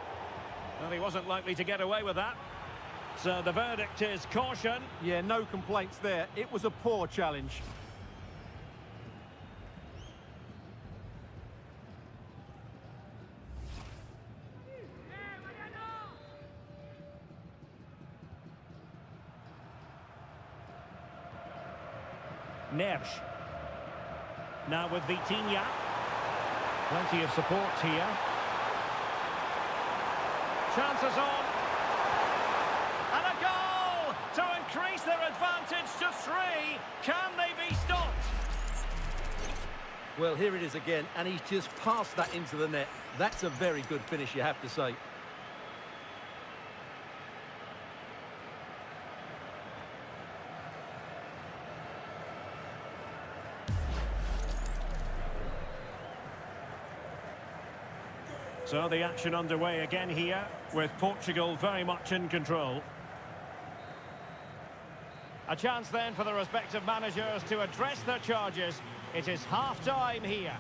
Well, he wasn't likely to get away with that. So the verdict is caution. Yeah, no complaints there. It was a poor challenge. Edtion. Now with Vitinha. Plenty of support here. Chances on. And a goal to increase their advantage to 3. Can they be stopped? Well, here it is again, and he's just passed that into the net. That's a very good finish, you have to say. So the action underway again here, with Portugal very much in control. A chance then for the respective managers to address their charges. It is half-time here.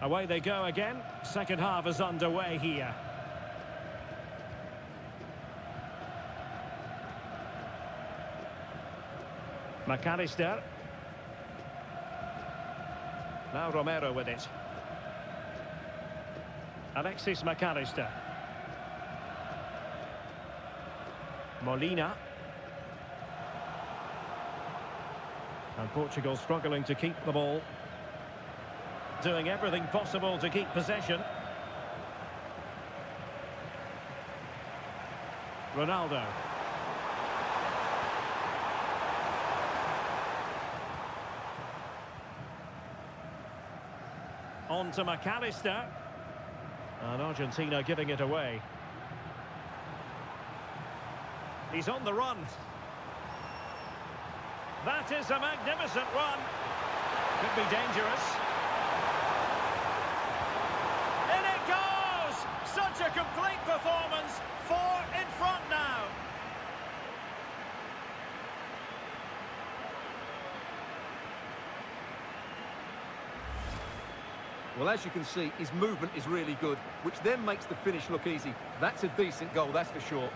Away they go again. Second half is underway here. McAllister. Now Romero with it. Alexis McAllister. Molina. And Portugal struggling to keep the ball. Doing everything possible to keep possession. Ronaldo. On to McAllister. And Argentina giving it away. He's on the run. That is a magnificent run. Could be dangerous. In it goes! Such a complete performance. 4 in front now. Well, as you can see, his movement is really good, which then makes the finish look easy. That's a decent goal, that's for sure.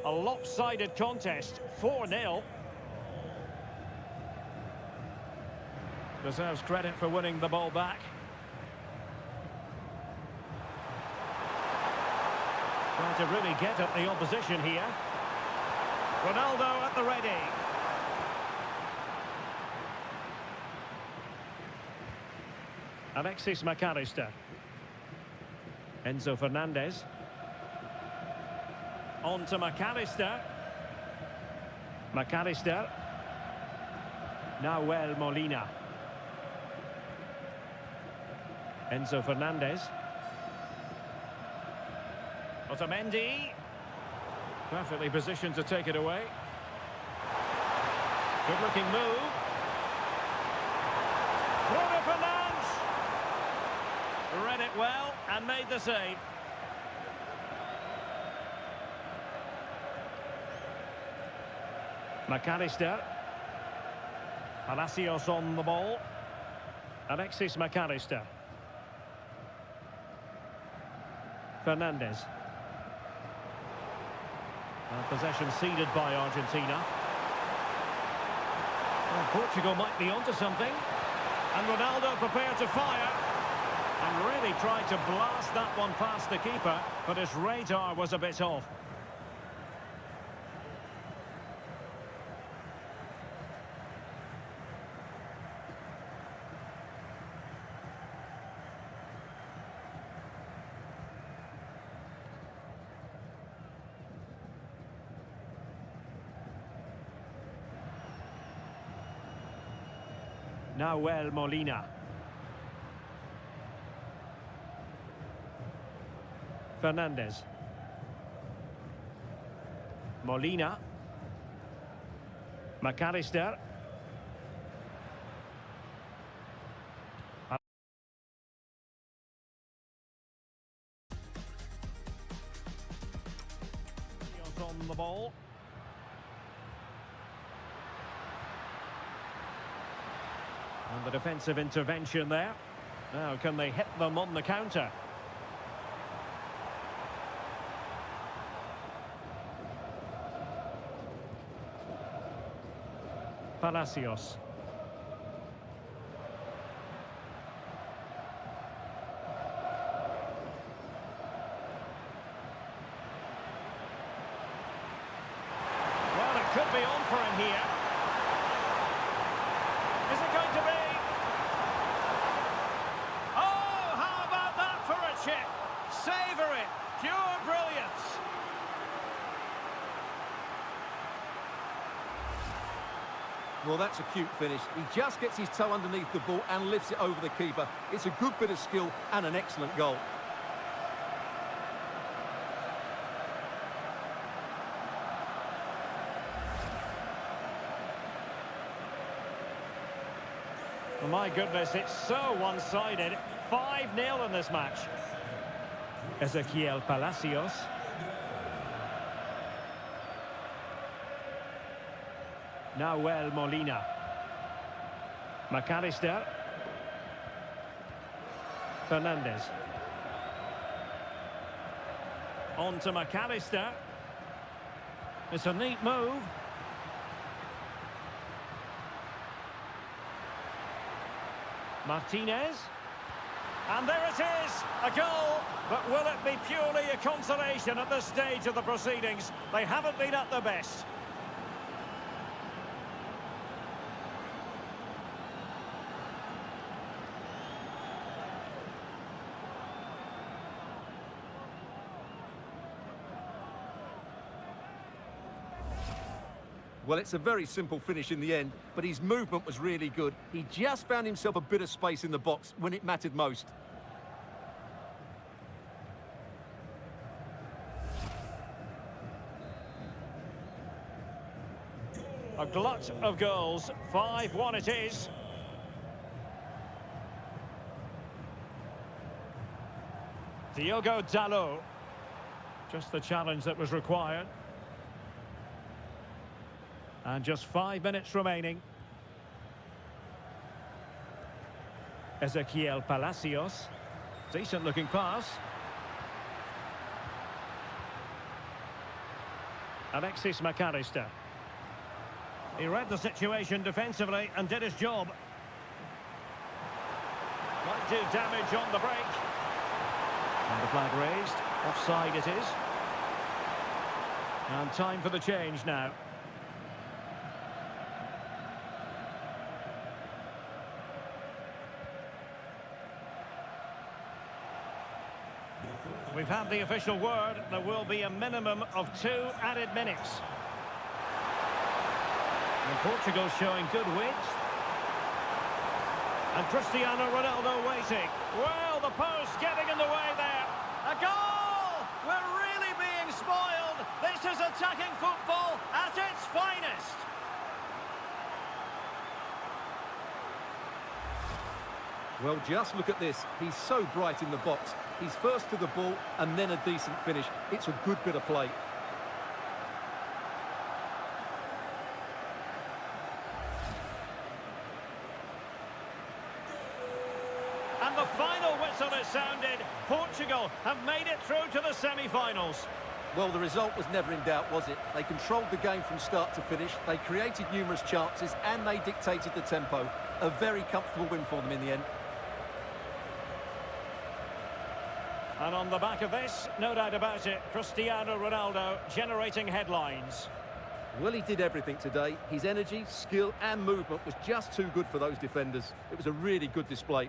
A lopsided contest, 4-0. Deserves credit for winning the ball back. Trying to really get at the opposition here. Ronaldo at the ready. Alexis McAllister. Enzo Fernandez. On to McAllister. McAllister. Nahuel Molina. Enzo Fernandez. Otamendi. Perfectly positioned to take it away. Good looking move. Bruno Fernandes. Read it well and made the save. McAllister. Palacios on the ball. Alexis McAllister. Fernandez. Possession ceded by Argentina. Well, Portugal might be onto something. And Ronaldo prepared to fire. And really tried to blast that one past the keeper, but his radar was a bit off. Nahuel Molina. Fernandez. Molina. McAllister. On the ball. And the defensive intervention there. Now, can they hit them on the counter? Palacios. Well, it could be on for him here. Is it going to be? Oh, how about that for a chip? Savour it. Pure brilliance. Well, that's a cute finish. He just gets his toe underneath the ball and lifts it over the keeper. It's a good bit of skill and an excellent goal. Well, my goodness, it's so one-sided. 5-0 in this match. Ezequiel Palacios. Nahuel Molina. McAllister. Fernandez. On to McAllister. It's a neat move. Martinez. And there it is, a goal. But will it be purely a consolation at this stage of the proceedings? They haven't been at their best. Well, it's a very simple finish in the end, but his movement was really good. He just found himself a bit of space in the box when it mattered most. A glut of goals, 5-1 it is. Diogo Dalot. Just the challenge that was required. And just 5 minutes remaining. Ezequiel Palacios. Decent looking pass. Alexis McAllister. He read the situation defensively and did his job. Might do damage on the break. And the flag raised. Offside it is. And time for the change now. We've had the official word. There will be a minimum of 2 added minutes. And Portugal showing good width. And Cristiano Ronaldo waiting. Well, the post getting in the way there. A goal! We're really being spoiled. This is attacking football at its finest. Well, just look at this. He's so bright in the box. He's first to the ball and then a decent finish. It's a good bit of play. And the final whistle is sounded. Portugal have made it through to the semi-finals. Well, the result was never in doubt, was it? They controlled the game from start to finish. They created numerous chances and they dictated the tempo. A very comfortable win for them in the end. And on the back of this, no doubt about it, Cristiano Ronaldo generating headlines. Well, he did everything today. His energy, skill and movement was just too good for those defenders. It was a really good display.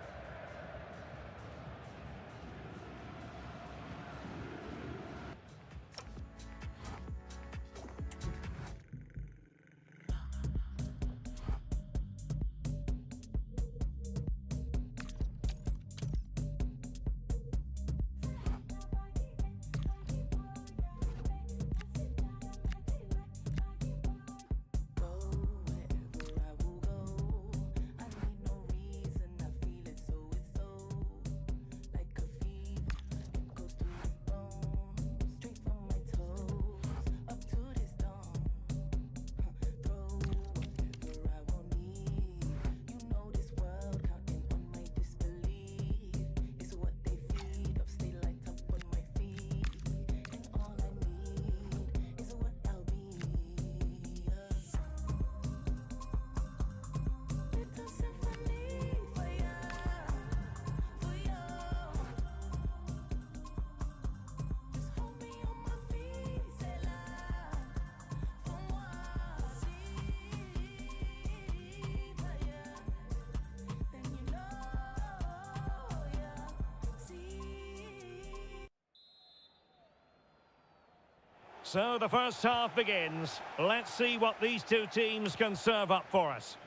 So the first half begins. Let's see what these two teams can serve up for us.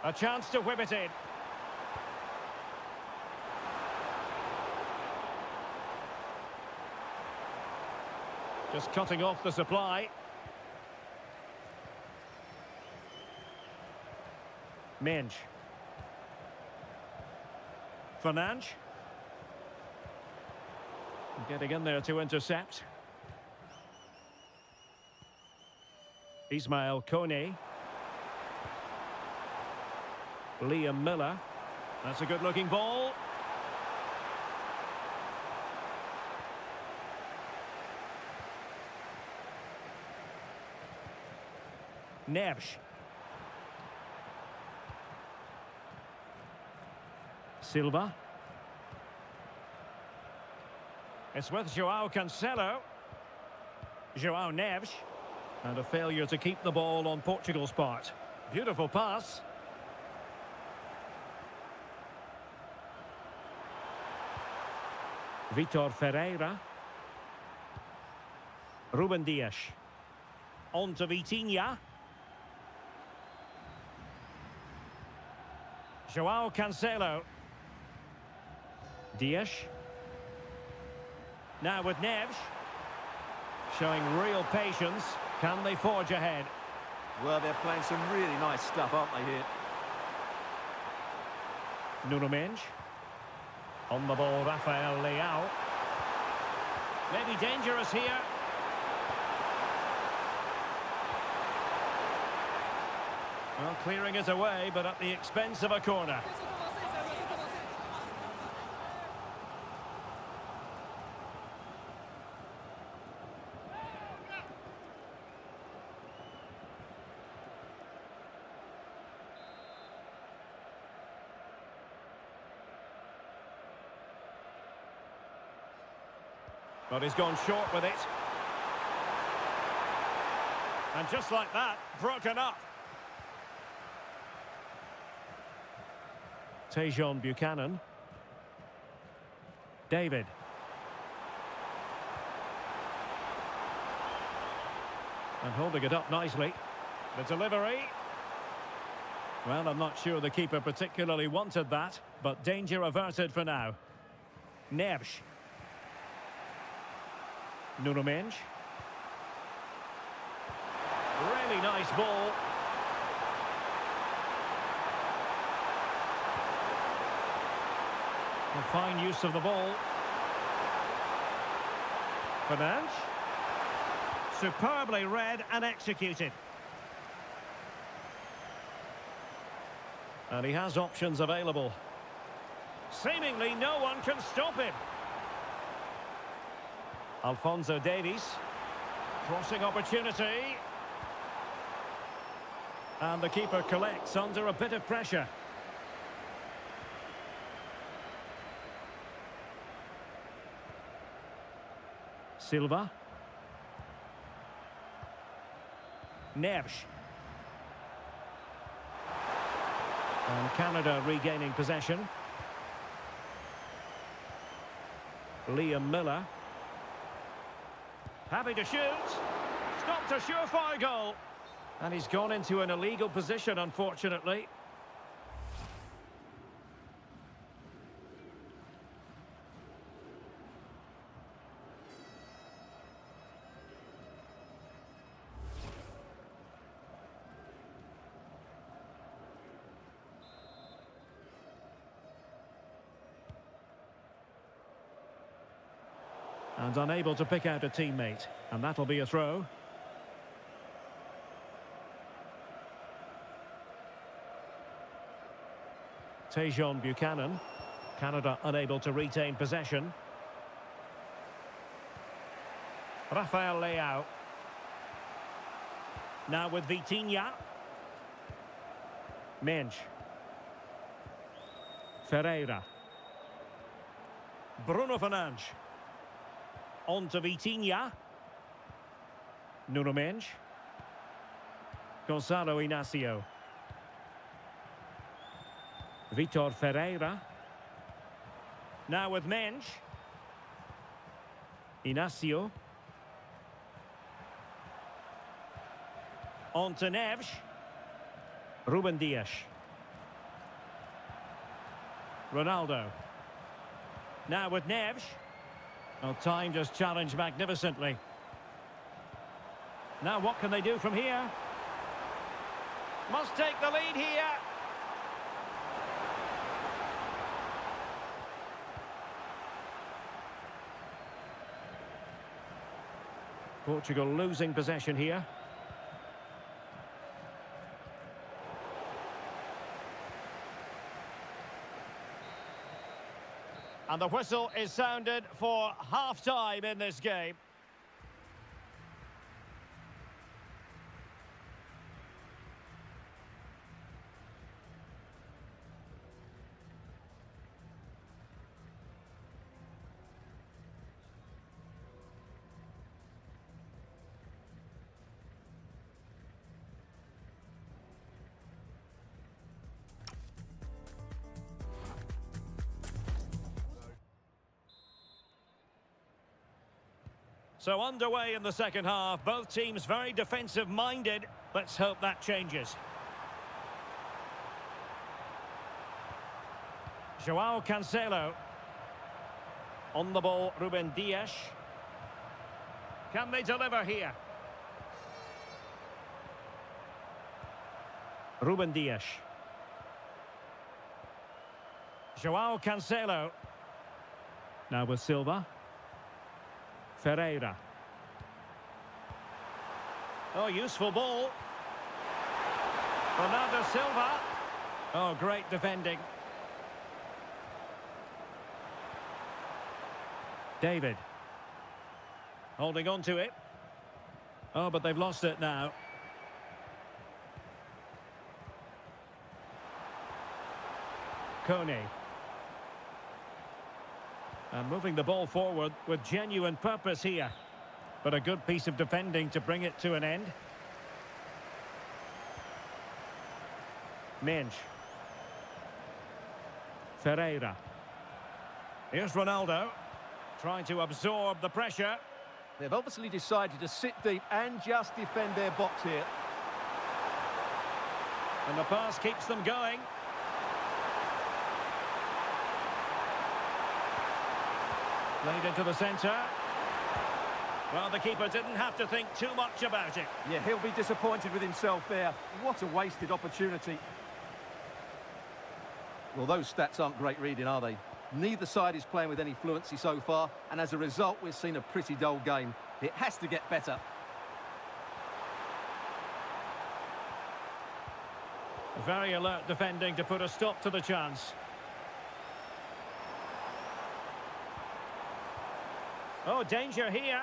A chance to whip it in. Just cutting off the supply. Mensch. Fernandes. Getting in there to intercept. Ismail Kone. Liam Miller. That's a good-looking ball. Neves. Silva. It's with João Cancelo. João Neves. And a failure to keep the ball on Portugal's part. Beautiful pass. Vitor Ferreira. Ruben Dias. On to Vitinha. João Cancelo. Dias. Now with Neves. Showing real patience. Can they forge ahead? Well, they're playing some really nice stuff, aren't they, here? Nuno Mendes. On the ball, Rafael Leao. Maybe dangerous here. Well, clearing it away, but at the expense of a corner. But he's gone short with it. And just like that, broken up. Tejon Buchanan. David. And holding it up nicely. The delivery. Well, I'm not sure the keeper particularly wanted that, but danger averted for now. Neves. Nuno Mendes. Really nice ball. A fine use of the ball. Fernandes. Superbly read and executed. And he has options available. Seemingly no one can stop him. Alphonso Davies. Crossing opportunity. And the keeper collects under a bit of pressure. Silva. Neves. And Canada regaining possession. Liam Miller. Happy to shoot. Stopped a surefire goal. And he's gone into an illegal position, unfortunately. And unable to pick out a teammate. And that'll be a throw. Tejon Buchanan. Canada unable to retain possession. Rafael Leao. Now with Vitinha. Mensch. Ferreira. Bruno Fernandes. On to Vitinha. Nuno Mendes. Gonzalo Inacio. Vitor Ferreira. Now with Mensch. Inacio. On to Neves. Ruben Dias. Ronaldo. Now with Neves. Well, time just challenged magnificently. Now what can they do from here? Must take the lead here. Portugal losing possession here. And the whistle is sounded for half-time in this game. So underway in the second half, both teams very defensive-minded. Let's hope that changes. João Cancelo. On the ball, Ruben Dias. Can they deliver here? Ruben Dias. João Cancelo. Now with Silva. Ferreira. Oh, useful ball. Bernardo Silva. Oh, great defending. David. Holding on to it. Oh, but they've lost it now. Kone. And moving the ball forward with genuine purpose here. But a good piece of defending to bring it to an end. Mensch. Ferreira. Here's Ronaldo. Trying to absorb the pressure. They've obviously decided to sit deep and just defend their box here. And the pass keeps them going. Played into the centre. Well, the keeper didn't have to think too much about it. Yeah, he'll be disappointed with himself there. What a wasted opportunity. Well, those stats aren't great reading, are they? Neither side is playing with any fluency so far, and as a result, we've seen a pretty dull game. It has to get better. Very alert defending to put a stop to the chance. Oh, danger here.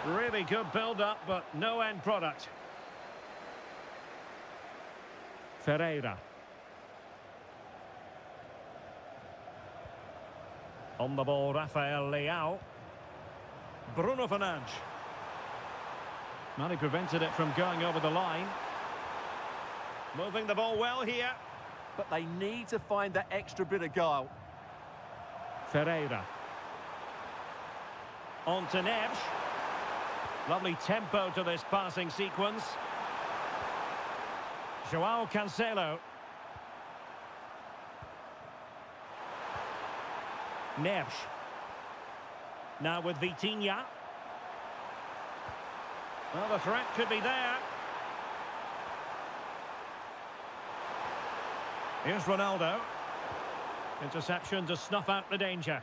Really good build-up, but no end product. Ferreira. On the ball, Rafael Leao. Bruno Fernandes. Well, he prevented it from going over the line. Moving the ball well here. But they need to find that extra bit of guile. Ferreira. On to Neves. Lovely tempo to this passing sequence. João Cancelo. Neves. Now with Vitinha. Well, the threat could be there. Here's Ronaldo. Interception to snuff out the danger.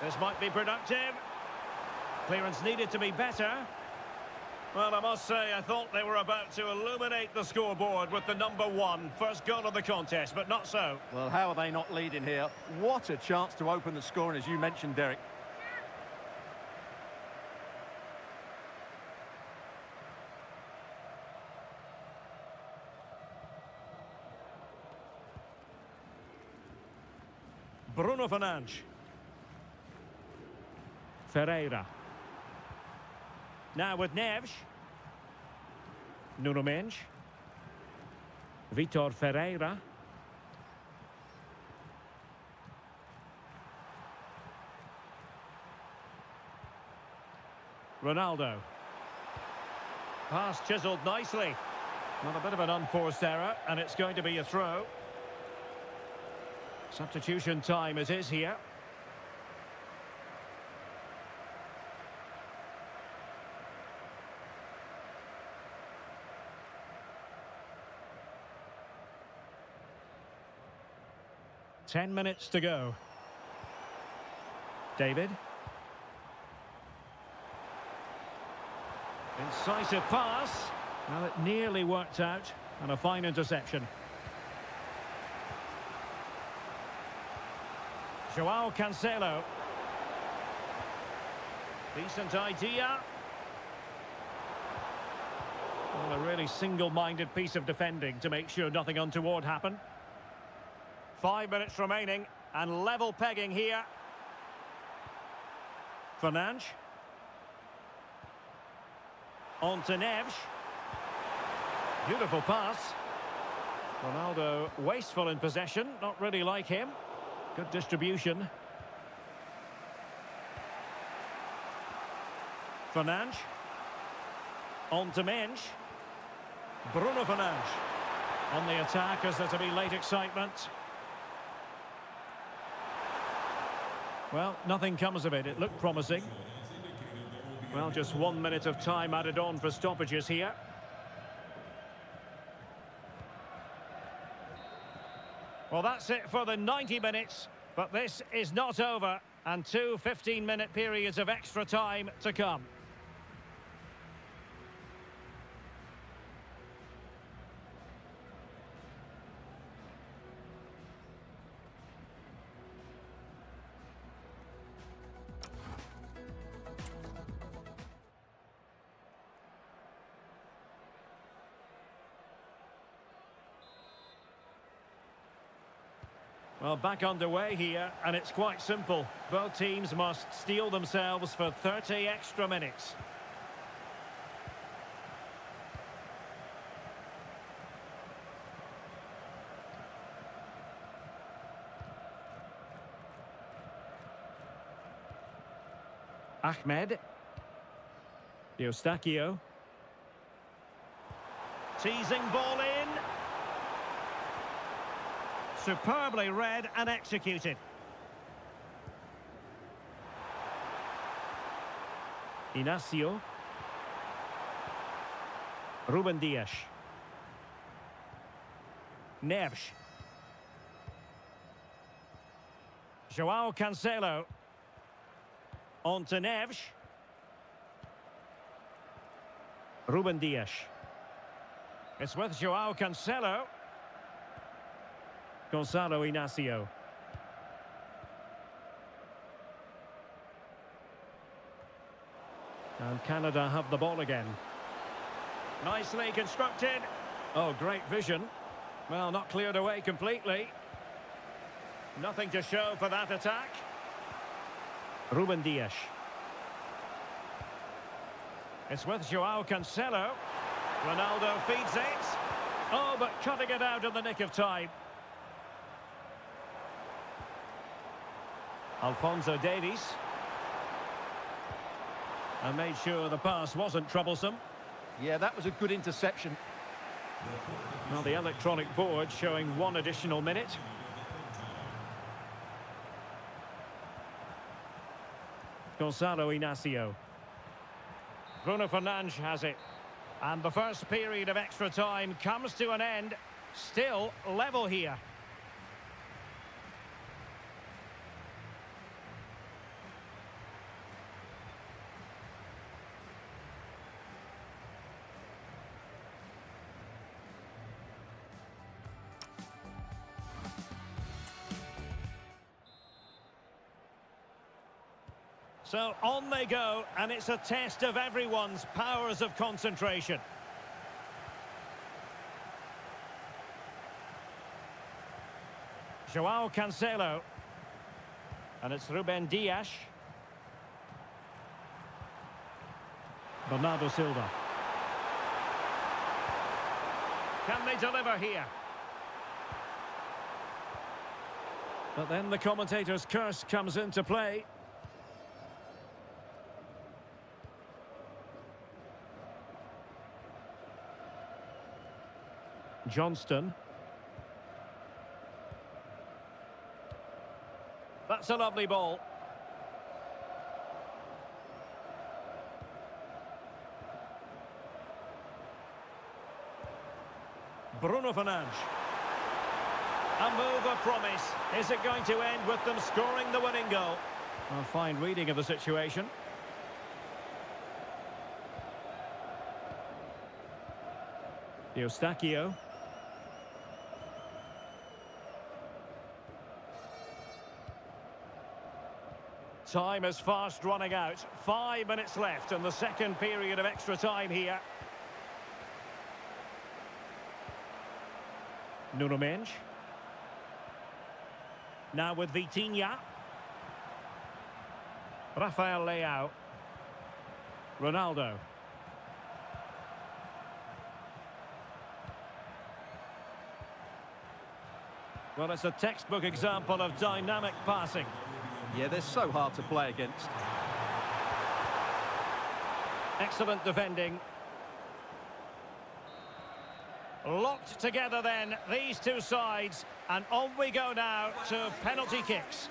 This might be productive. Clearance needed to be better. Well, I must say, I thought they were about to illuminate the scoreboard with the number one. First goal of the contest, but not so. Well, how are they not leading here? What a chance to open the scoring, as you mentioned, Derek. Bruno Fernandes. Ferreira. Now with Neves. Nuno Mendes. Vitor Ferreira. Ronaldo. Pass chiselled nicely. Not a bit of an unforced error, and it's going to be a throw. Substitution time it is here. 10 minutes to go. David. Incisive pass. Well, it nearly worked out. And a fine interception. Joao Cancelo. Decent idea. Well, a really single-minded piece of defending to make sure nothing untoward happened. 5 minutes remaining and level pegging here. Fernandes. On to Neves. Beautiful pass. Ronaldo wasteful in possession, not really like him. Good distribution. Fernandes. On to Mensch. Bruno Fernandes. On the attack as there to be late excitement. Well, nothing comes of it. It looked promising. Well, just 1 minute of time added on for stoppages here. Well, that's it for the 90 minutes, but this is not over, and 2 15-minute periods of extra time to come. Well, back underway here, and it's quite simple. Both teams must steel themselves for 30 extra minutes. Ahmed. Eustachio. Teasing ball in. Superbly read and executed. Inacio. Ruben Dias. Neves. Joao Cancelo. On to Neves. Ruben Dias. It's with Joao Cancelo. Gonzalo Inacio. And Canada have the ball again. Nicely constructed. Oh, great vision. Well, not cleared away completely. Nothing to show for that attack. Ruben Dias. It's with Joao Cancelo. Ronaldo feeds it. Oh, but cutting it out in the nick of time. Alphonso Davies. And made sure the pass wasn't troublesome. Yeah, that was a good interception. Well, the electronic board showing 1 additional minute. Gonzalo Inacio. Bruno Fernandes has it. And the first period of extra time comes to an end. Still level here. So on they go, and it's a test of everyone's powers of concentration. Joao Cancelo. And it's Ruben Dias. Bernardo Silva. Can they deliver here? But then the commentator's curse comes into play. Johnston. That's a lovely ball. Bruno Fernandes. A move of promise. Is it going to end with them scoring the winning goal? A fine reading of the situation. Eustachio. Time is fast running out. 5 minutes left in the second period of extra time here. Nuno Mendes. Now with Vitinha. Rafael Leao. Ronaldo. Well, it's a textbook example of dynamic passing. Yeah, they're so hard to play against. Excellent defending. Locked together then, these two sides. And on we go now to penalty kicks.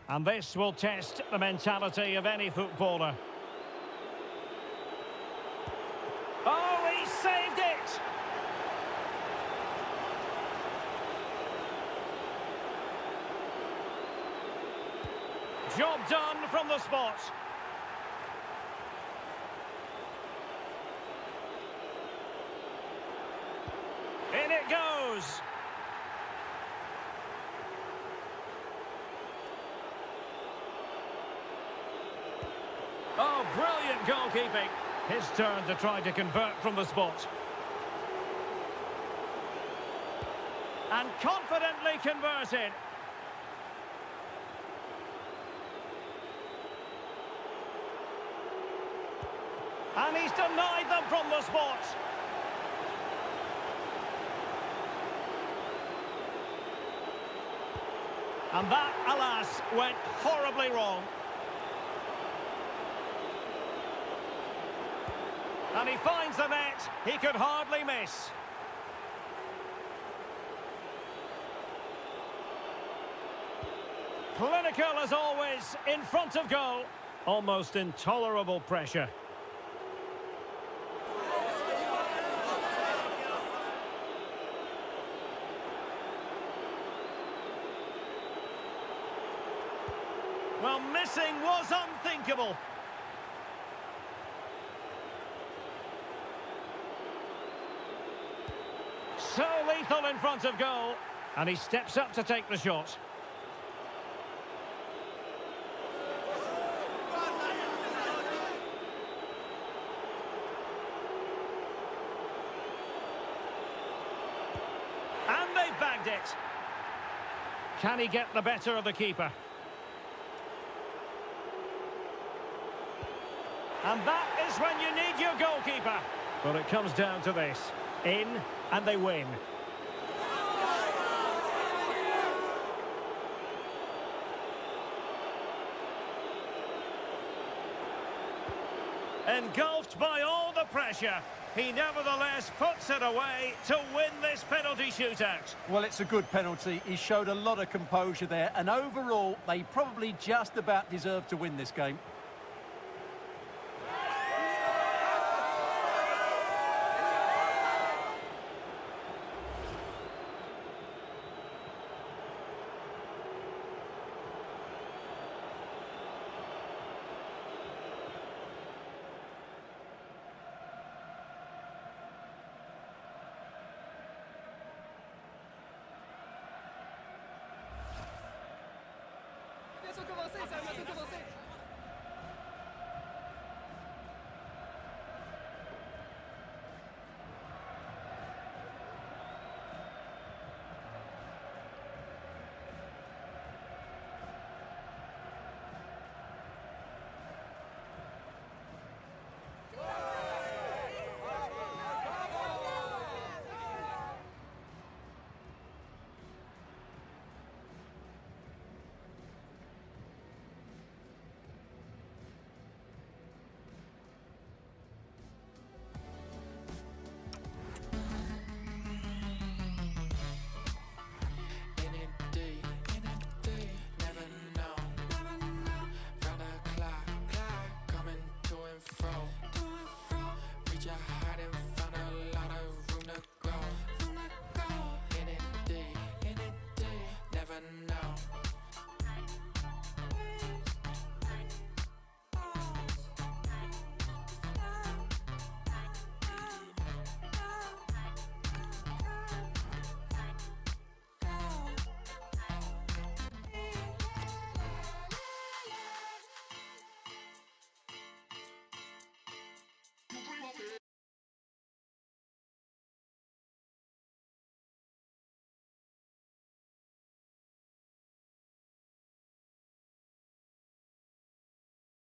And this will test the mentality of any footballer. Oh, he saved it! Job done from the spot. In it goes. Oh, brilliant goalkeeping. His turn to try to convert from the spot. And confidently converted. And he's denied them from the spot. And that, alas, went horribly wrong. And he finds the net. He could hardly miss. Clinical as always, in front of goal. Almost intolerable pressure. Well, missing was unthinkable. So lethal in front of goal. And he steps up to take the shot. And they've bagged it. Can he get the better of the keeper? And that is when you need your goalkeeper. Well, it comes down to this. In, and they win. Engulfed by all the pressure, he nevertheless puts it away to win this penalty shootout. Well, it's a good penalty. He showed a lot of composure there, and overall, they probably just about deserve to win this game. Deixa eu que avancei, Sérgio, deixa eu que avancei.